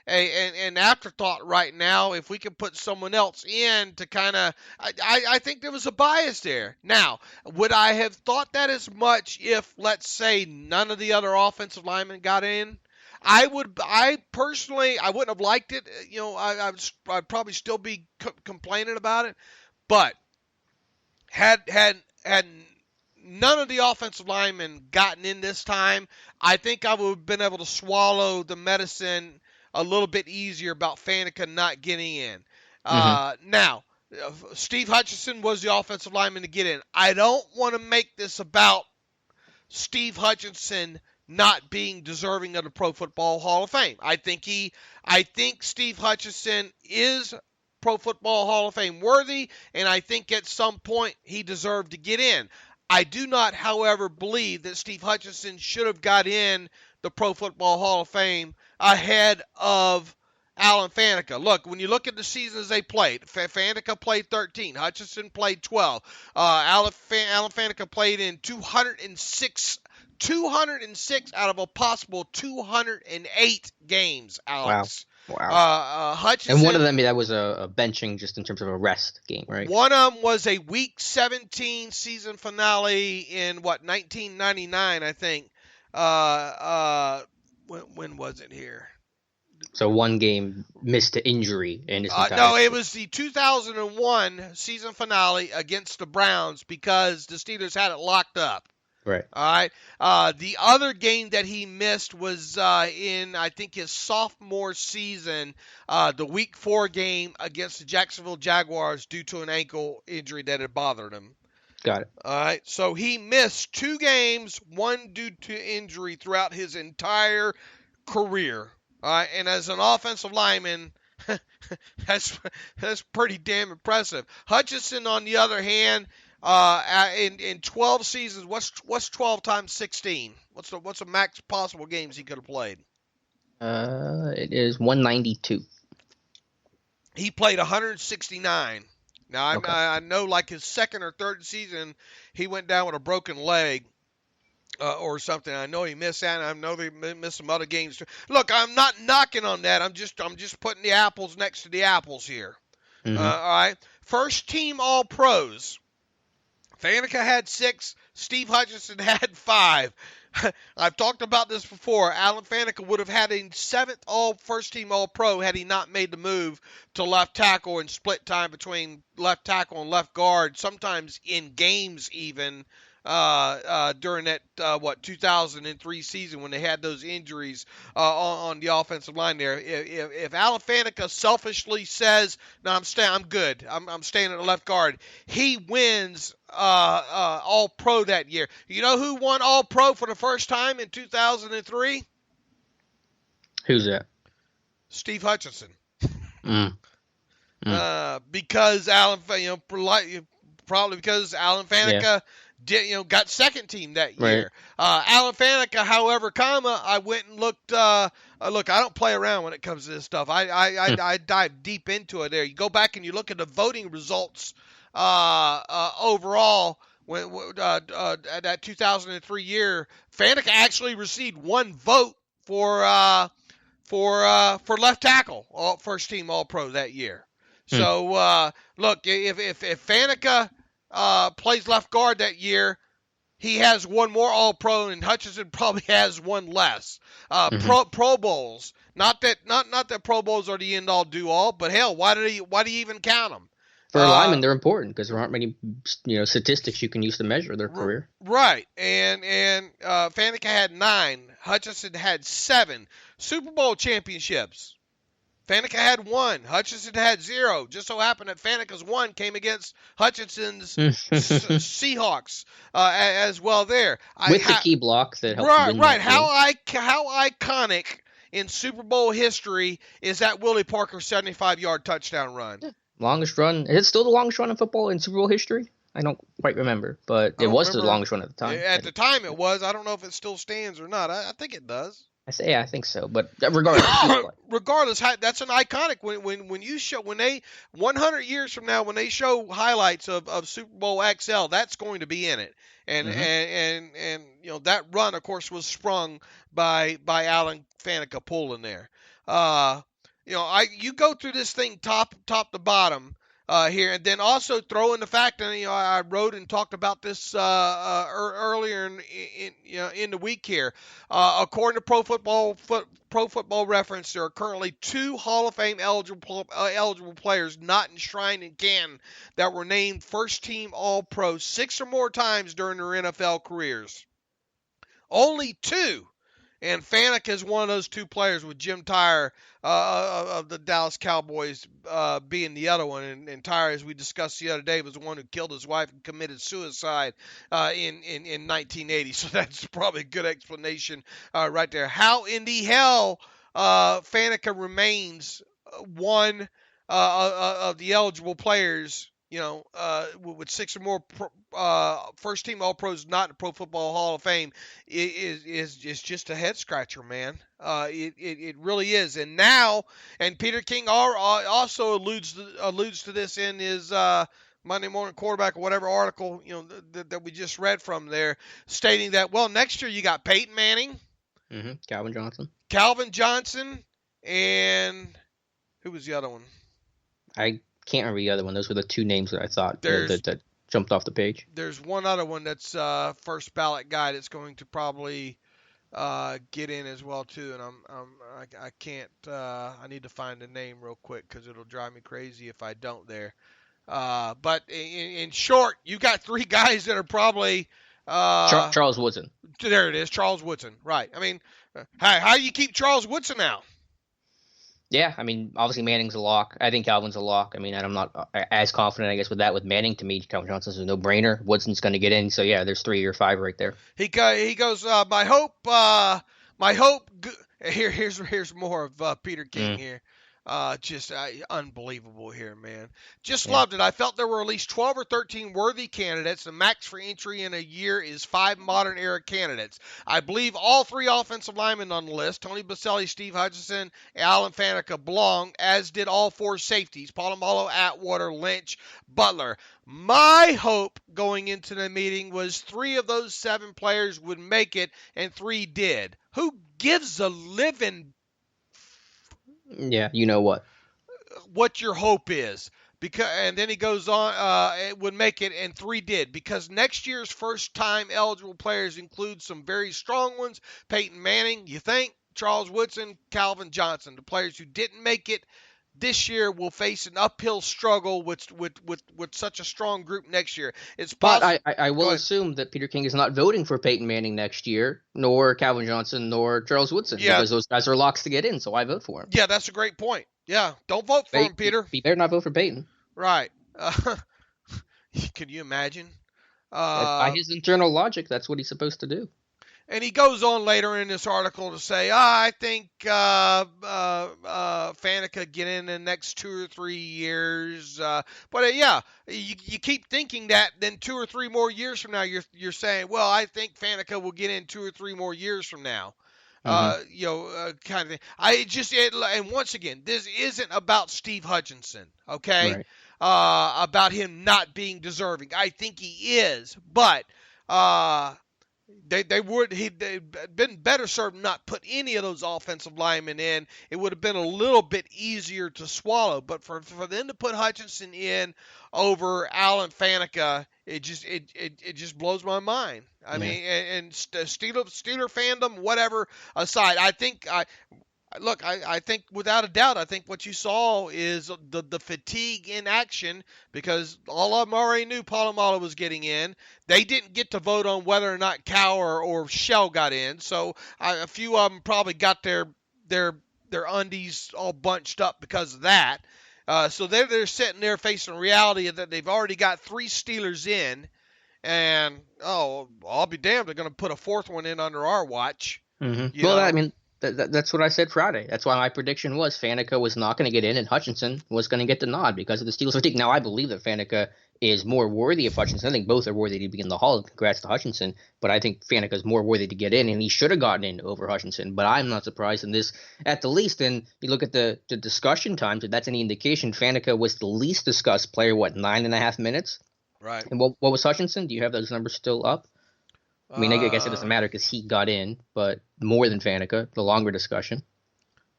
an afterthought right now. If we can put someone else in to kind of, I think there was a bias there. Now, would I have thought that as much if, let's say, none of the other offensive linemen got in? I personally wouldn't have liked it. I'd probably still be complaining about it, but had none of the offensive linemen gotten in this time, I think I would have been able to swallow the medicine a little bit easier about Faneca not getting in. Now, Steve Hutchinson was the offensive lineman to get in. I don't want to make this about Steve Hutchinson not being deserving of the Pro Football Hall of Fame. I think Steve Hutchinson is Pro Football Hall of Fame worthy, and I think at some point he deserved to get in. I do not, however, believe that Steve Hutchinson should have got in the Pro Football Hall of Fame ahead of Alan Faneca. Look, when you look at the seasons they played, Faneca played 13. Hutchinson played 12. Alan Faneca played in 206 out of a possible 208 games, Alex. Wow. Hutchinson, and one of them, that was a benching just in terms of a rest game, right? One of them was a Week 17 season finale in, 1999, I think. When was it here? So one game missed to injury in his entire No, it was the 2001 season finale against the Browns because the Steelers had it locked up. Right. All right. The other game that he missed was in, I think, his sophomore season, the Week 4 game against the Jacksonville Jaguars due to an ankle injury that had bothered him. Got it. All right. So he missed 2 games, one due to injury throughout his entire career. All right. And as an offensive lineman, that's pretty damn impressive. Hutchinson, on the other hand, in 12 seasons, what's 12 times 16? What's the max possible games he could have played? It is 192. He played 169. Now I know, like his second or third season, he went down with a broken leg or something. I know he missed that. And I know they missed some other games too. Look, I'm not knocking on that. I'm just putting the apples next to the apples here. Mm-hmm. All right, first team All Pros. Faneca had 6. Steve Hutchinson had 5. I've talked about this before. Alan Faneca would have had a 7th first-team All-Pro had he not made the move to left tackle and split time between left tackle and left guard, sometimes in games even, during that, 2003 season when they had those injuries on the offensive line there. If Alan Faneca selfishly says, no, I'm good. I'm staying at the left guard, he wins All-Pro that year. You know who won All-Pro for the first time in 2003? Who's that? Steve Hutchinson. Mm. Because Alan, probably because Alan Faneca got second team that year. Right. Alan Faneca, however, I went and looked. Look, I don't play around when it comes to this stuff. I dive deep into it there. You go back and you look at the voting results overall. When that 2003 year, Faneca actually received 1 vote for left tackle, first team All Pro that year. So look, if Faneca plays left guard that year, he has 1 more All Pro, and Hutchinson probably has 1 less. Pro Bowls, not that Pro Bowls are the end all do all, but hell, why do you even count them? For a lineman, they're important because there aren't many statistics you can use to measure their career. Right, and Faneca had 9, Hutchinson had 7 Super Bowl championships. Faneca had 1. Hutchinson had 0. Just so happened that Faneca's 1 came against Hutchinson's Seahawks as well there. With the key block that helped win that game. How iconic in Super Bowl history is that Willie Parker 75-yard touchdown run? Longest run. Is it still the longest run in football in Super Bowl history? I don't quite remember, but it was the longest run at the time. At the time it was. I don't know if it still stands or not. I think it does. I think so, but regardless, that's an iconic when you show 100 years from now when they show highlights of Super Bowl XL, that's going to be in it, and that run of course was sprung by Alan Faneca pulling there. You go through this thing top to bottom. Here, and then also throw in the fact that I wrote and talked about this earlier in the week here. According to Pro Football Reference, there are currently 2 Hall of Fame eligible players not enshrined in Canton that were named first team All Pro 6 or more times during their NFL careers. Only 2. And Faneca is one of those 2 players, with Jim Tyre of the Dallas Cowboys being the other one. And Tyre, as we discussed the other day, was the one who killed his wife and committed suicide in 1980. So that's probably a good explanation right there. How in the hell Faneca remains one of the eligible players with 6 or more first team All Pros not in the Pro Football Hall of Fame is just a head scratcher, man. It really is. And now, and Peter King also alludes to this in his Monday Morning Quarterback or whatever article that we just read from there, stating that next year you got Peyton Manning, Calvin Johnson, and who was the other one? I can't remember the other one. Those were the 2 names that I thought that jumped off the page. There's one other one that's first ballot guy that's going to probably get in as well too, and I can't. I need to find the name real quick because it'll drive me crazy if I don't there. But in short, you got 3 guys that are probably Charles Woodson. There it is, Charles Woodson. Right. I mean, how do you keep Charles Woodson out? Yeah, I mean, obviously Manning's a lock. I think Calvin's a lock. I mean, I'm not as confident, I guess, with Manning. To me, Calvin Johnson's a no-brainer. Woodson's going to get in. So, yeah, there's 3 or 5 right there. He goes, my hope. Here's more of Peter King here. Just unbelievable here, man. Loved it. I felt there were at least 12 or 13 worthy candidates. The max for entry in a year is 5 modern-era candidates. I believe all 3 offensive linemen on the list, Tony Boselli, Steve Hutchinson, and Alan Faneca, belong, as did all 4 safeties, Polamalu, Atwater, Lynch, Butler. My hope going into the meeting was 3 of those 7 players would make it, and 3 did. Who gives a living Yeah, you know what your hope is? And then he goes on, it would make it, and 3 did, because next year's first-time eligible players include some very strong ones: Peyton Manning, you think, Charles Woodson, Calvin Johnson. The players who didn't make it this year will face an uphill struggle with such a strong group next year. It's possible. But I will assume that Peter King is not voting for Peyton Manning next year, nor Calvin Johnson, nor Charles Woodson, because those guys are locks to get in, so I vote for him. Yeah, that's a great point. Yeah, don't vote for him, Peter. He better not vote for Peyton. Right. Can you imagine? By his internal logic, that's what he's supposed to do. And he goes on later in this article to say, I think Faneca get in the next 2 or 3 years. But you keep thinking that, then 2 or 3 more years from now, you're saying, well, I think Faneca will get in 2 or 3 more years from now. Kind of thing. And once again, this isn't about Steve Hutchinson, okay? Right. About him not being deserving. I think he is, but They'd been better served not put any of those offensive linemen in. It would have been a little bit easier to swallow. But for them to put Hutchinson in over Alan Faneca, it just blows my mind. I mean, and Steeler fandom, whatever aside, I think without a doubt, I think what you saw is the fatigue in action, because all of them already knew Polamalu was getting in. They didn't get to vote on whether or not Cow or Shell got in, so a few of them probably got their undies all bunched up because of that. So they're sitting there facing reality that they've already got 3 Steelers in, and I'll be damned, they're going to put a 4th one in under our watch. Mm-hmm. I mean, that's what I said Friday. That's why my prediction was Faneca was not going to get in and Hutchinson was going to get the nod because of the Steelers fatigue. Now, I believe that Faneca is more worthy of Hutchinson. I think both are worthy to be in the Hall. Congrats to Hutchinson. But I think Faneca is more worthy to get in, and he should have gotten in over Hutchinson. But I'm not surprised in this at the least. And you look at the discussion times, if that's any indication, Faneca was the least discussed player, 9.5 minutes? Right. And what was Hutchinson? Do you have those numbers still up? I mean, I guess it doesn't matter because he got in, but more than Faneca, the longer discussion.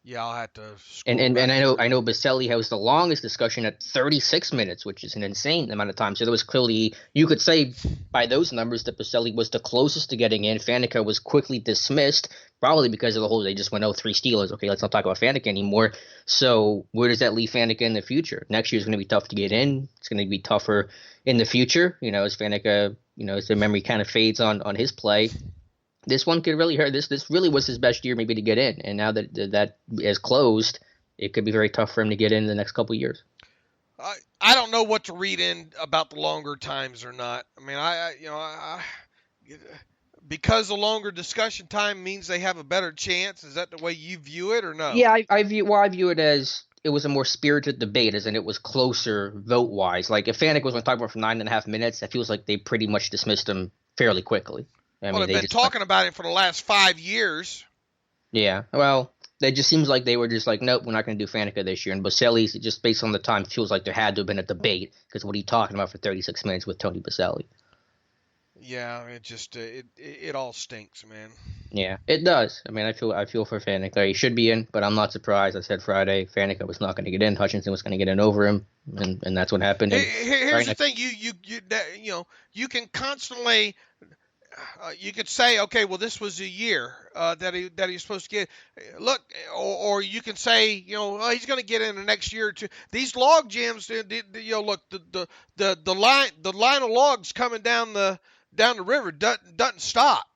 Yeah, I'll have to. And I know Boselli has the longest discussion at 36 minutes, which is an insane amount of time. So there was clearly, you could say by those numbers that Boselli was the closest to getting in. Faneca was quickly dismissed, probably because of the whole, they just went, 3 Steelers. Okay, let's not talk about Faneca anymore. So where does that leave Faneca in the future? Next year is going to be tough to get in. It's going to be tougher in the future. As Faneca, as the memory kind of fades on his play. This one could really hurt. This really was his best year maybe to get in. And now that is closed, it could be very tough for him to get in the next couple of years. I don't know what to read in about the longer times or not. I mean, I because the longer discussion time means they have a better chance. Is that the way you view it or no? Yeah, I view it as it was a more spirited debate, as in it was closer vote wise. Like if Fanek was going to talk about for 9.5 minutes, it feels like they pretty much dismissed him fairly quickly. Well, they've been talking about it for the last 5 years. Yeah, well, it just seems like they were just like, nope, we're not going to do Faneca this year. And Boselli's, just based on the time, feels like there had to have been a debate, because what are you talking about for 36 minutes with Tony Boselli? Yeah, it just it all stinks, man. Yeah, it does. I mean, I feel for Faneca. He should be in, but I'm not surprised. I said Friday, Faneca was not going to get in. Hutchinson was going to get in over him, and that's what happened. Here's the thing: you can constantly. You could say, okay, well, this was a year that he's supposed to get. Look, or you can say, he's going to get in the next year or two. These log jams, look, the line of logs coming down the river doesn't stop.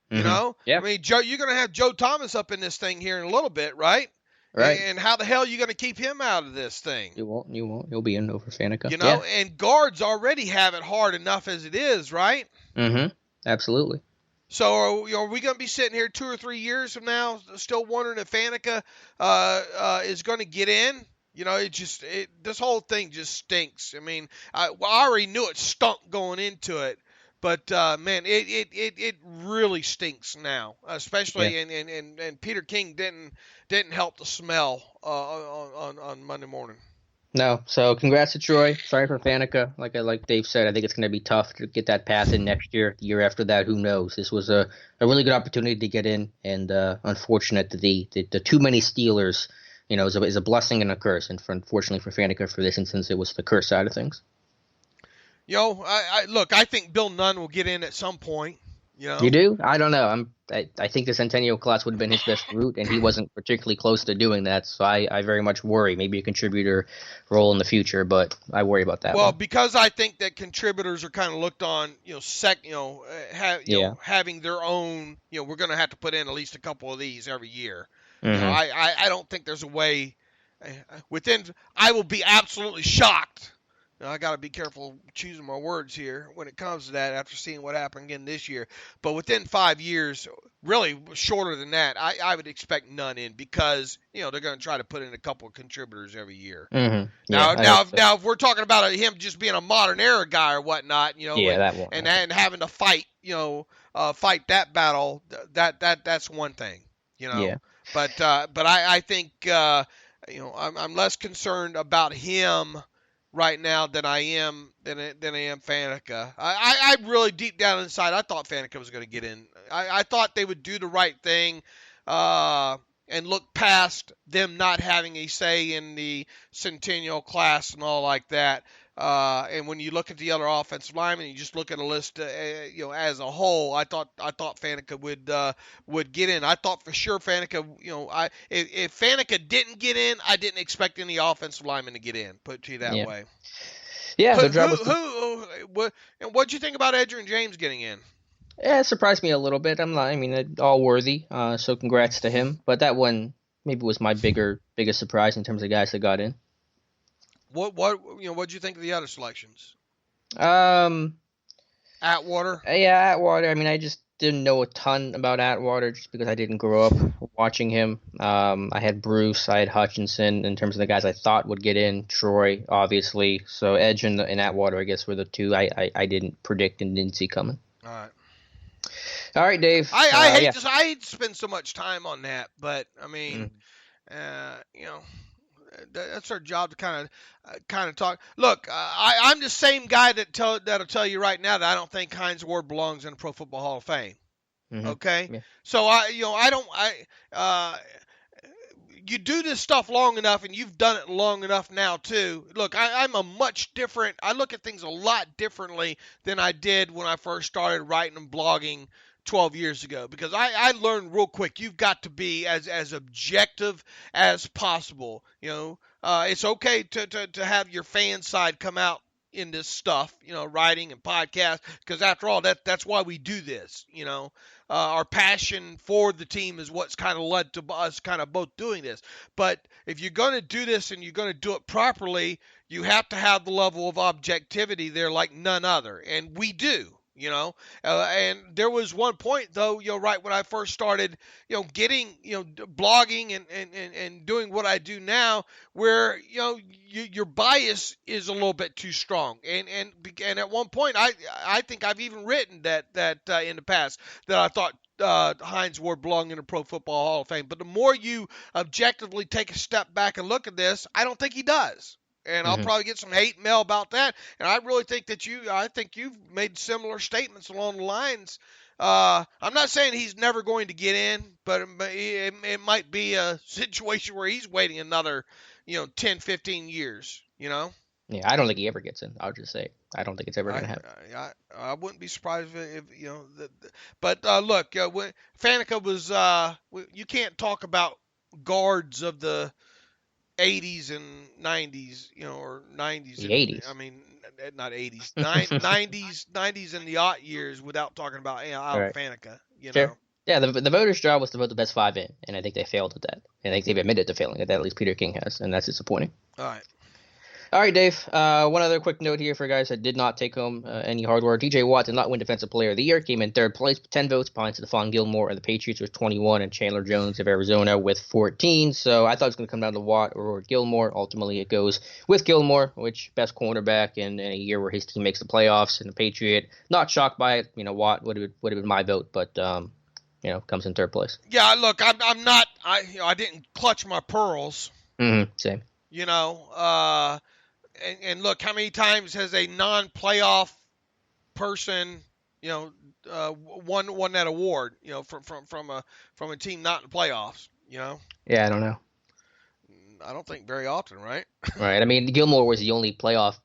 Mm-hmm. Yeah. I mean, Joe, you're going to have Joe Thomas up in this thing here in a little bit, right? Right. And how the hell are you going to keep him out of this thing? You won't. He'll be in over Faneca. And guards already have it hard enough as it is, right? Mm-hmm. Absolutely. So are we going to be sitting here 2 or 3 years from now still wondering if Faneca is going to get in? This whole thing just stinks. I mean, I already knew it stunk going into it, but man, it really stinks now, especially and Peter King didn't help the smell on Monday morning. No, so congrats to Troy. Sorry for Faneca. Like Dave said, I think it's going to be tough to get that path in next year. The year after that, who knows? This was a really good opportunity to get in, and unfortunate that the too many Steelers, is a blessing and a curse. And unfortunately for Faneca, for this instance, it was the curse side of things. I think Bill Nunn will get in at some point. You do? I don't know. I think the Centennial class would have been his best route, and he wasn't particularly close to doing that. So I very much worry. Maybe a contributor role in the future, but I worry about that. Well, because I think that contributors are kind of looked on, having their own. We're going to have to put in at least a couple of these every year. Mm-hmm. I don't think there's a way. I will be absolutely shocked. I got to be careful choosing my words here when it comes to that after seeing what happened again this year. But within 5 years, really shorter than that, I would expect none in because, they're going to try to put in a couple of contributors every year. Mm-hmm. Now, if we're talking about him just being a modern era guy or whatnot, that won't and having to fight, fight that battle, that's one thing, Yeah. But I think, I'm less concerned about him right now than I am Faneca. I really deep down inside I thought Faneca was going to get in. I thought they would do the right thing and look past them not having a say in the Centennial class and all like that. And when you look at the other offensive linemen, you just look at a list, as a whole. I thought Faneca would get in. I thought for sure Faneca, if Faneca didn't get in, I didn't expect any offensive linemen to get in. Put it to you that way. Yeah. And what'd you think about Edgerrin James getting in? Yeah, it surprised me a little bit. All worthy. So congrats to him. But that one maybe was my biggest surprise in terms of guys that got in. What'd you think of the other selections? Atwater. Yeah, Atwater. I just didn't know a ton about Atwater just because I didn't grow up watching him. I had Bruce, I had Hutchinson in terms of the guys I thought would get in. Troy, obviously. So Edge and Atwater, I guess, were the two I didn't predict and didn't see coming. All right, Dave. I hate to spend so much time on that, but that's our job to kind of talk. Look, I'm the same guy that'll tell you right now that I don't think Hines Ward belongs in the Pro Football Hall of Fame. Mm-hmm. Okay, yeah. So you do this stuff long enough, and you've done it long enough now too. Look, I'm a much different. I look at things a lot differently than I did when I first started writing and blogging 12 years ago, because I learned real quick you've got to be as objective as possible. It's okay to have your fan side come out in this stuff, writing and podcast, because after all, that's why we do this. Our passion for the team is what's kind of led to us kind of both doing this. But if you're going to do this and you're going to do it properly, you have to have the level of objectivity there like none other, and we do. And there was one point, though, right when I first started, getting, blogging and doing what I do now, where, your bias is a little bit too strong. And at one point, I think I've even written that in the past, that I thought Hines Ward belonged in the Pro Football Hall of Fame. But the more you objectively take a step back and look at this, I don't think he does. And I'll probably get some hate mail about that. And I really think that I think you've made similar statements along the lines. I'm not saying he's never going to get in, but it might be a situation where he's waiting another, 10, 15 years, Yeah, I don't think he ever gets in. I'll just say, I don't think it's ever going to happen. I wouldn't be surprised if but look, when Faneca was, you can't talk about guards of the 80s and 90s, or 90s. The 80s. I mean, not 80s. 90s and the aught years without talking about Al Faneca, Sure. Yeah, the voters' job was to vote the best 5 in, and I think they failed at that. And I think they've admitted to failing at that, at least Peter King has, and that's disappointing. All right, Dave. One other quick note here for guys that did not take home any hardware. TJ Watt did not win Defensive Player of the Year. Came in third place, 10 votes behind Stephon Gilmore of the Patriots with 21, and Chandler Jones of Arizona with 14. So I thought it was going to come down to Watt or Gilmore. Ultimately, it goes with Gilmore, which best cornerback in a year where his team makes the playoffs. And the Patriot, not shocked by it. Watt would have been my vote, but comes in third place. Yeah, look, I'm not. I didn't clutch my pearls. Same. And look, how many times has a non-playoff person, won that award, from a team not in the playoffs, Yeah, I don't know. I don't think very often, right? Right. I mean, Gilmore was the only playoff,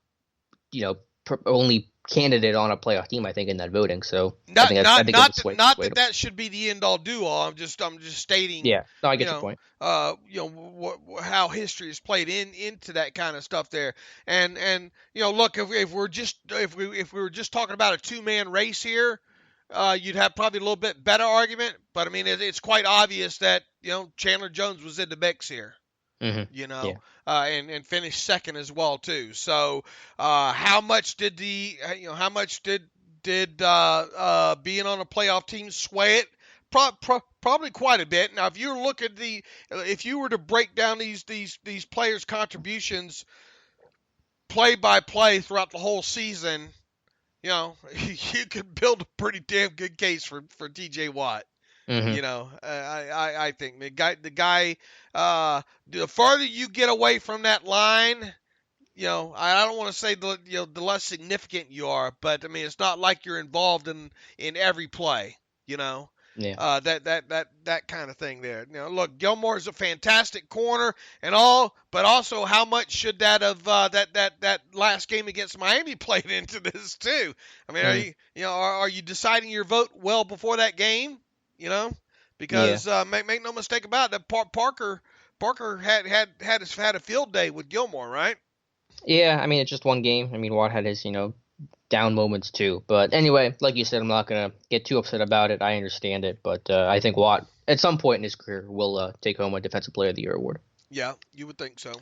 only candidate on a playoff team, I think, in that voting. So not that should be the end all do all. I'm just stating. Yeah. No, I get your point. How history is played into that kind of stuff there. And look, if we were just talking about a 2-man race here, you'd have probably a little bit better argument. But I mean, it's quite obvious that Chandler Jones was in the mix here. And finished second as well too. So, how much did being on a playoff team sway it? Probably quite a bit. Now, if you look at if you were to break down these players' contributions play by play throughout the whole season, you could build a pretty damn good case for TJ Watt. I think the guy, the farther you get away from that line, I don't want to say the less significant you are, but I mean, it's not like you're involved in every play, Yeah. That kind of thing there. Look, Gilmore is a fantastic corner and all, but also how much should that have that last game against Miami played into this too? I mean, are you deciding your vote well before that game? Because make no mistake about it, that Parker had a field day with Gilmore, right? Yeah, I mean, it's just one game. I mean, Watt had his down moments too. But anyway, like you said, I'm not gonna get too upset about it. I understand it, but I think Watt at some point in his career will take home a Defensive Player of the Year award. Yeah, you would think so.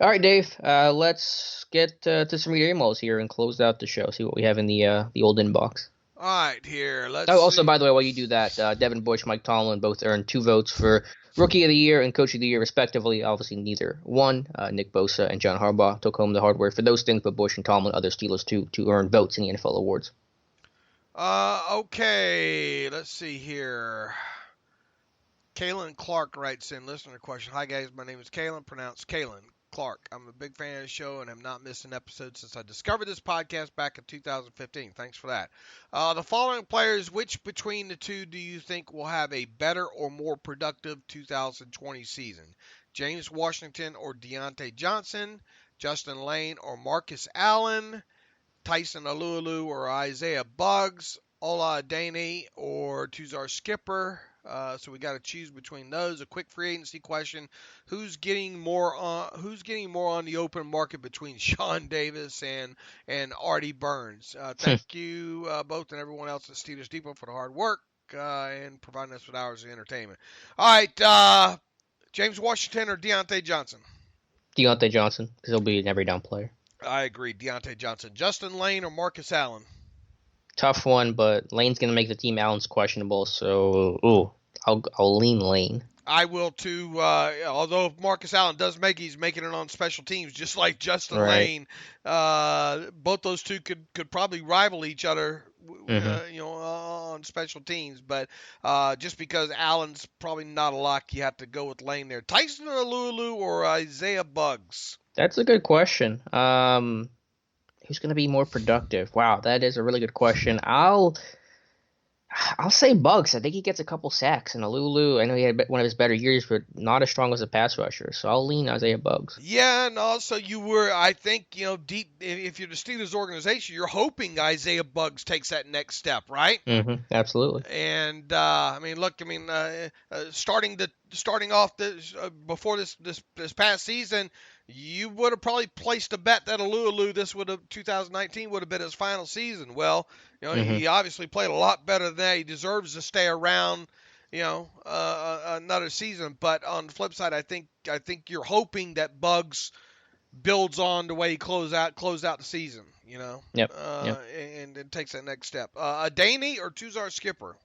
All right, Dave. Let's get to some of your emails here and close out the show. See what we have in the old inbox. All right, here. Also, by the way, while you do that, Devin Bush, Mike Tomlin both earned 2 votes for Rookie of the Year and Coach of the Year, respectively. Obviously, neither won. Nick Bosa and John Harbaugh took home the hardware for those things, but Bush and Tomlin, other Steelers, to earn votes in the NFL awards. Okay, let's see here. Kalen Clark writes in, listener question. Hi, guys. My name is Kalen, pronounced Kalen Clark. I'm a big fan of the show and have not missed an episode since I discovered this podcast back in 2015. Thanks for that. The following players, which between the two do you think will have a better or more productive 2020 season? James Washington or Deontay Johnson? Justin Lane or Marcus Allen? Tyson Alualu or Isaiah Buggs? Ola Adeni or Tuzar Skipper? So we got to choose between those. A quick free agency question: Who's getting more on the open market between Sean Davis and Artie Burns? Thank you both and everyone else at Steelers Depot for the hard work and providing us with hours of entertainment. All right, James Washington or Deontay Johnson? Deontay Johnson, because he'll be an every down player. I agree, Deontay Johnson. Justin Lane or Marcus Allen? Tough one, but Lane's going to make the team. Allen's questionable, so I'll lean Lane. I will too. Although if Marcus Allen does he's making it on special teams, just like Justin Right. Lane. Both those two could probably rival each other, on special teams. But just because Allen's probably not a lock, you have to go with Lane there. Tyson Alualu or Isaiah Buggs? That's a good question. Who's going to be more productive? Wow, that is a really good question. I'll say Buggs. I think he gets a couple sacks. And Alulu, I know he had one of his better years, but not as strong as a pass rusher. So I'll lean Isaiah Buggs. Yeah, and also I think, deep, if you're the Steelers organization, you're hoping Isaiah Buggs takes that next step, right? Mm-hmm, absolutely. And starting off before this past season, you would have probably placed a bet that Alualu 2019 would have been his final season. Well, he obviously played a lot better than that. He deserves to stay around, another season. But on the flip side, I think you're hoping that Buggs builds on the way he close out the season, Yep. And takes that next step. A Daney or Tuzar Skipper?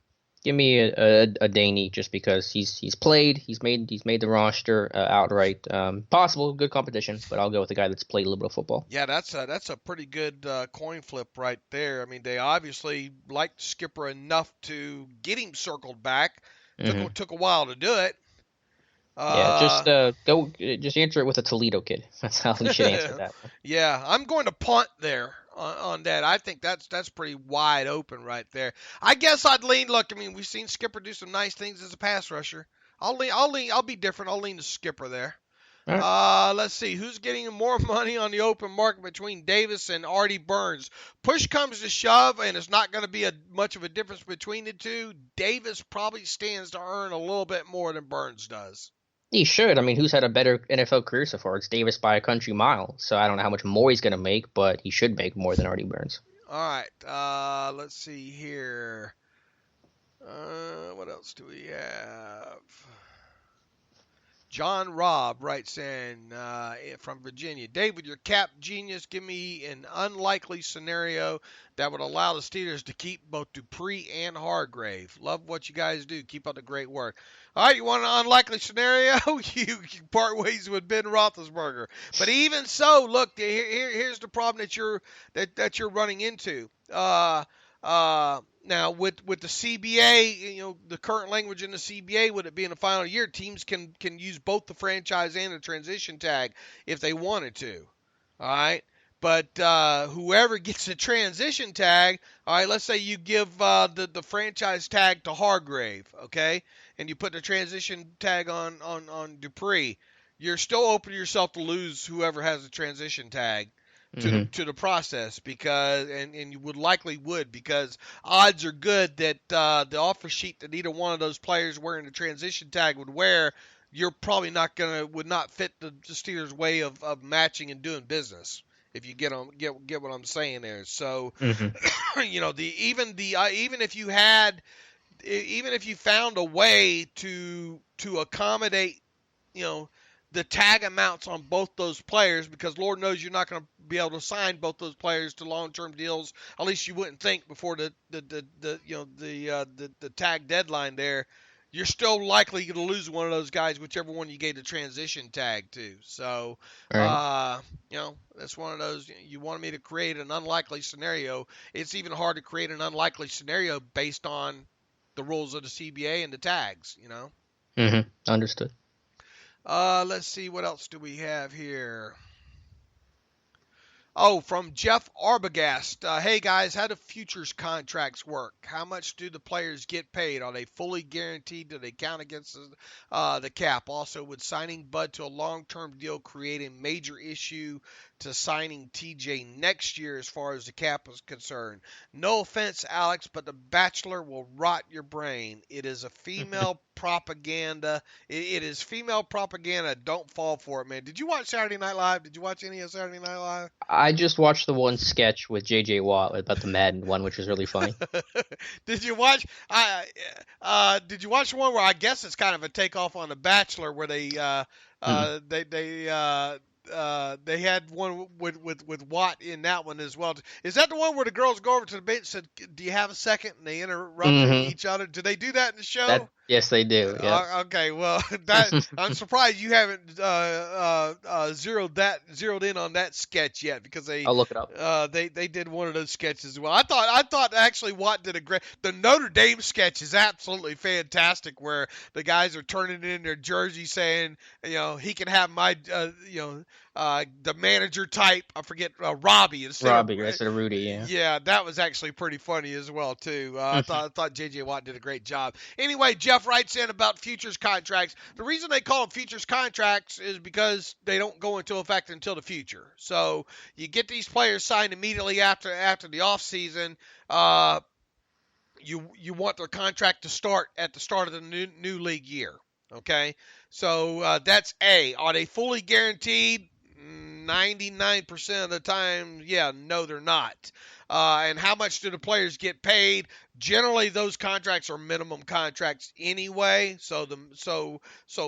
Give me a Daney just because he's played, he's made the roster outright. Possible good competition, but I'll go with the guy that's played a little bit of football. Yeah, that's a pretty good coin flip right there. I mean, they obviously liked Skipper enough to get him circled back. Took a while to do it. Just answer it with a Toledo kid. That's how you should answer that. Yeah, I'm going to punt there on that. I think that's pretty wide open right there. I guess I'd lean. Look, I mean, we've seen Skipper do some nice things as a pass rusher. I'll be different. I'll lean to Skipper there. Right. Let's see who's getting more money on the open market between Davis and Artie Burns. Push comes to shove, and it's not going to be much of a difference between the two. Davis probably stands to earn a little bit more than Burns does. He should. I mean, who's had a better NFL career so far? It's Davis by a country mile. So I don't know how much more he's going to make, but he should make more than Artie Burns. All right. Let's see here. What else do we have? John Robb writes in from Virginia. Dave, with your cap genius, give me an unlikely scenario that would allow the Steelers to keep both Dupree and Hargrave. Love what you guys do. Keep up the great work. All right, you want an unlikely scenario? You part ways with Ben Roethlisberger. But even so, look, here's the problem that you're running into. Now, with the CBA, the current language in the CBA, would it be in the final year, teams can use both the franchise and the transition tag if they wanted to. All right? But whoever gets the transition tag, all right, let's say you give the franchise tag to Hargrave, okay, and you put the transition tag on Dupree, you're still open to yourself to lose whoever has the transition tag to the process because you would because odds are good that the offer sheet that either one of those players wearing the transition tag would wear, you're probably would not fit the Steelers' way of matching and doing business. If you get what I'm saying there, so even if you found a way to accommodate the tag amounts on both those players, because Lord knows you're not going to be able to sign both those players to long-term deals. At least you wouldn't think before the tag deadline there. You're still likely going to lose one of those guys, whichever one you gave the transition tag to. So, right. That's one of those. You wanted me to create an unlikely scenario. It's even hard to create an unlikely scenario based on the rules of the CBA and the tags. Understood. Let's see, what else do we have here? Oh, from Jeff Arbogast. Hey, guys, how do futures contracts work? How much do the players get paid? Are they fully guaranteed? Do they count against the cap? Also, would signing Bud to a long-term deal create a major issue to signing TJ next year as far as the cap is concerned? No offense, Alex, but The Bachelor will rot your brain. It is a female propaganda. It is female propaganda. Don't fall for it, man. Did you watch Saturday Night Live? Did you watch any of Saturday Night Live? I just watched the one sketch with J.J. Watt about the Madden one, which was really funny. Did you watch? Did you watch the one where I guess it's kind of a takeoff on The Bachelor, where they they had one with Watt in that one as well. Is that the one where the girls go over to the bench and said, "Do you have a second?" and they interrupted each other? Do they do that in the show? Yes, they do. Yeah. Okay, well, I'm surprised you haven't zeroed in on that sketch yet, because I'll look it up. they did one of those sketches as well. I thought actually Watt did a great. The Notre Dame sketch is absolutely fantastic, where the guys are turning in their jersey saying, he can have my the manager type. I forget Robbie instead of Rudy. Yeah. Yeah, that was actually pretty funny as well too. I thought J.J. Watt did a great job. Anyway, Jeff writes in about futures contracts. The reason they call them futures contracts is because they don't go into effect until the future. So you get these players signed immediately after the offseason. You want their contract to start at the start of the new league year. Okay, so that's A. Are they fully guaranteed? 99% of the time, no, they're not. And how much do the players get paid? Generally, those contracts are minimum contracts anyway. So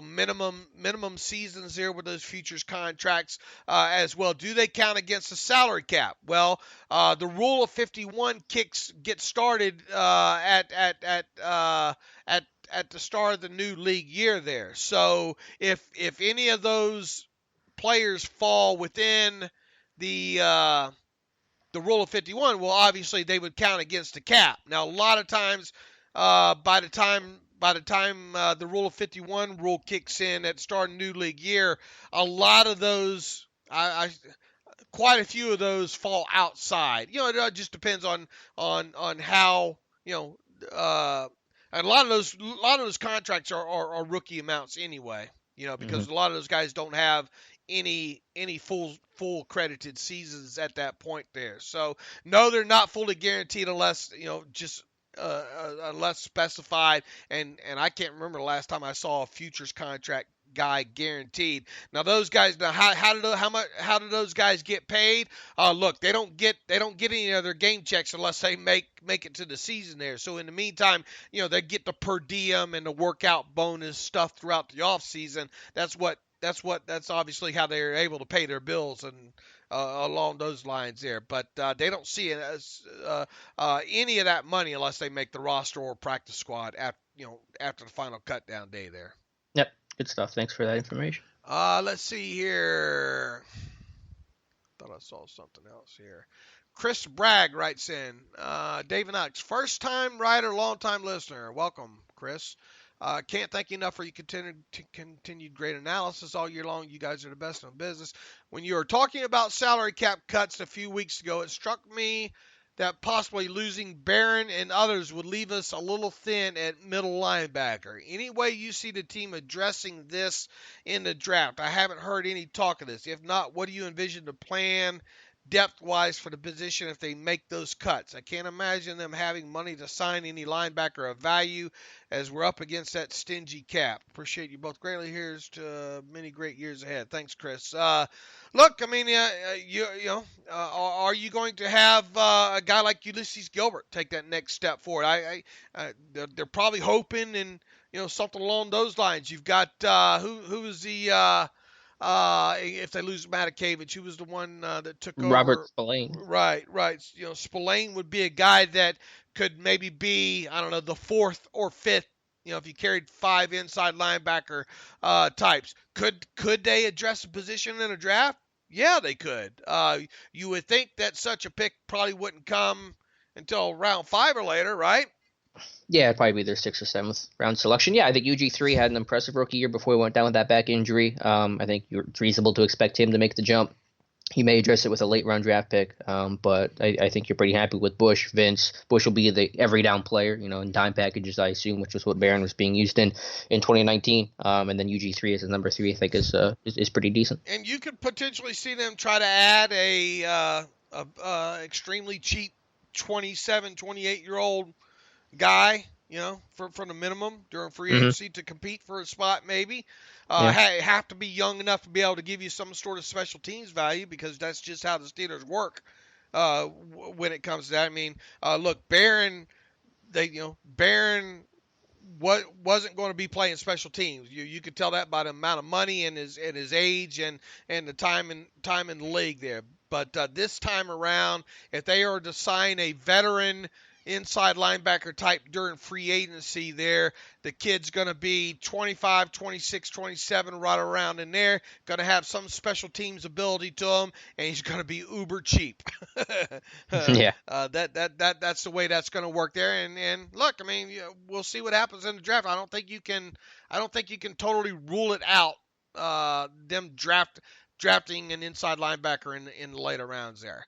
minimum seasons here with those futures contracts as well. Do they count against the salary cap? Well, the rule of 51 gets started at the start of the new league year there. So if any of those players fall within the rule of 51, well, obviously they would count against the cap. Now, a lot of times, by the time the rule of 51 rule kicks in at the start of new league year, a lot of those, quite a few of those fall outside. It just depends on how, and a lot of those contracts are rookie amounts anyway. Because a lot of those guys don't have any full credited seasons at that point there. So no, they're not fully guaranteed unless unless specified. And I can't remember the last time I saw a futures contract guy guaranteed. Now those guys, how do those guys get paid? Look, they don't get any other game checks unless they make it to the season there. So in the meantime, they get the per diem and the workout bonus stuff throughout the off season. That's obviously how they're able to pay their bills and along those lines there. But they don't see it as any of that money unless they make the roster or practice squad after the final cut down day there. Yep. Good stuff. Thanks for that information. Let's see here. Thought I saw something else here. Chris Bragg writes in, David Knox, first time writer, long time listener. Welcome, Chris. Can't thank you enough for your continued great analysis all year long. You guys are the best in business. When you were talking about salary cap cuts a few weeks ago, it struck me that possibly losing Barron and others would leave us a little thin at middle linebacker. Any way you see the team addressing this in the draft? I haven't heard any talk of this. If not, what do you envision the plan depth-wise for the position if they make those cuts? I can't imagine them having money to sign any linebacker of value as we're up against that stingy cap. Appreciate you both greatly. Here's to many great years ahead. Thanks, Chris. Look, I mean, are you going to have a guy like Ulysses Gilbert take that next step forward? They're probably hoping and something along those lines. You've got who is the if they lose Matakevich, who was the one that took over? Robert Spillane. Right. Spillane would be a guy that could maybe be, I don't know, the fourth or fifth. If you carried 5 inside linebacker types, could they address a position in a draft? Yeah, they could. You would think that such a pick probably wouldn't come until round 5 or later, right? Yeah, it'd probably be their 6th or 7th round selection. Yeah, I think UG3 had an impressive rookie year before he went down with that back injury. I think it's reasonable to expect him to make the jump. He may address it with a late round draft pick, but I think you're pretty happy with Bush. Vince. Bush will be the every down player, in dime packages, I assume, which was what Barron was being used in 2019. And then UG3 as a number 3, I think is pretty decent. And you could potentially see them try to add a extremely cheap 27, 28-year-old guy, for the minimum during free agency to compete for a spot maybe. Have to be young enough to be able to give you some sort of special teams value, because that's just how the Steelers work when it comes to that. I mean, look, Barron wasn't going to be playing special teams. You could tell that by the amount of money and his age and the time in the league there. But this time around, if they are to sign a veteran inside linebacker type during free agency there, the kid's going to be 25, 26, 27, right around in there, going to have some special teams ability to him, and he's going to be uber cheap. Yeah. That's the way that's going to work there. And look, I mean, we'll see what happens in the draft. I don't think you can totally rule it out. Them drafting an inside linebacker in the later rounds there.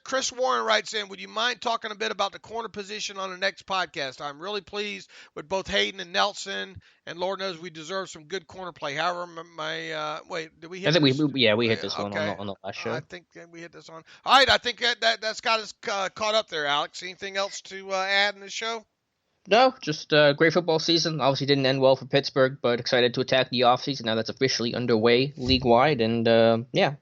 Chris Warren writes in, would you mind talking a bit about the corner position on the next podcast? I'm really pleased with both Hayden and Nelson, and Lord knows we deserve some good corner play. However, did we hit this? I think we hit this one on the last show. I think we hit this one. All right, I think that's got us caught up there, Alex. Anything else to add in the show? No, just a great football season. Obviously didn't end well for Pittsburgh, but excited to attack the offseason now that's officially underway league-wide. And,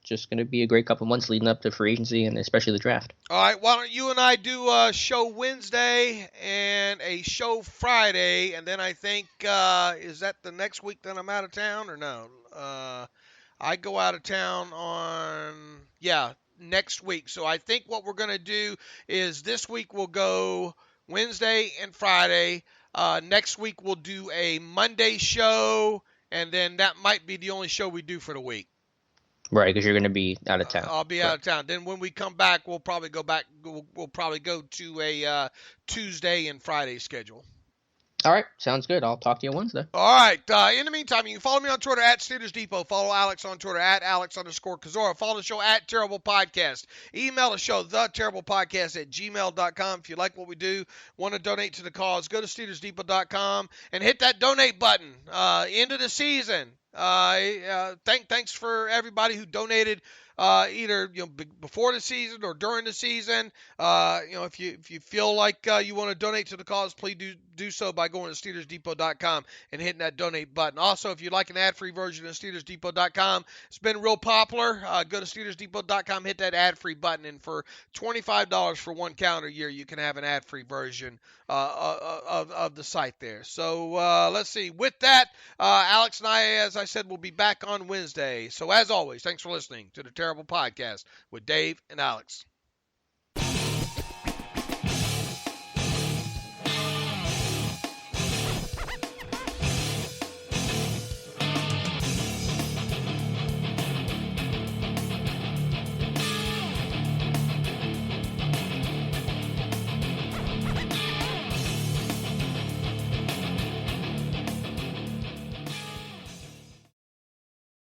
just going to be a great couple months leading up to free agency and especially the draft. All right, why don't you and I do a show Wednesday and a show Friday, and then I think, is that the next week that I'm out of town or no? I go out of town on, next week. So I think what we're going to do is this week we'll go Wednesday and Friday. Next week we'll do a Monday show, and then that might be the only show we do for the week. Right, because you're going to be out of town. I'll be out of town. Then when we come back, we'll probably go back. We'll probably go to a Tuesday and Friday schedule. All right, sounds good. I'll talk to you on Wednesday. All right. In the meantime, you can follow me on Twitter at Steelers Depot. Follow Alex on Twitter at Alex_Kozora. Follow the show at Terrible Podcast. Email the show, theterriblepodcast@gmail.com. If you like what we do, want to donate to the cause, go to SteelersDepot.com and hit that donate button. End of the season. Thanks for everybody who donated either before the season or during the season. If you feel like you want to donate to the cause, please do so by going to SteelersDepot.com and hitting that donate button. Also, if you'd like an ad-free version of SteelersDepot.com, it's been real popular. Go to SteelersDepot.com, hit that ad-free button, and for $25 for one calendar year, you can have an ad-free version of the site there. So let's see. With that, Alex and I, as I said, will be back on Wednesday. So as always, thanks for listening to the Terrible Podcast with Dave and Alex.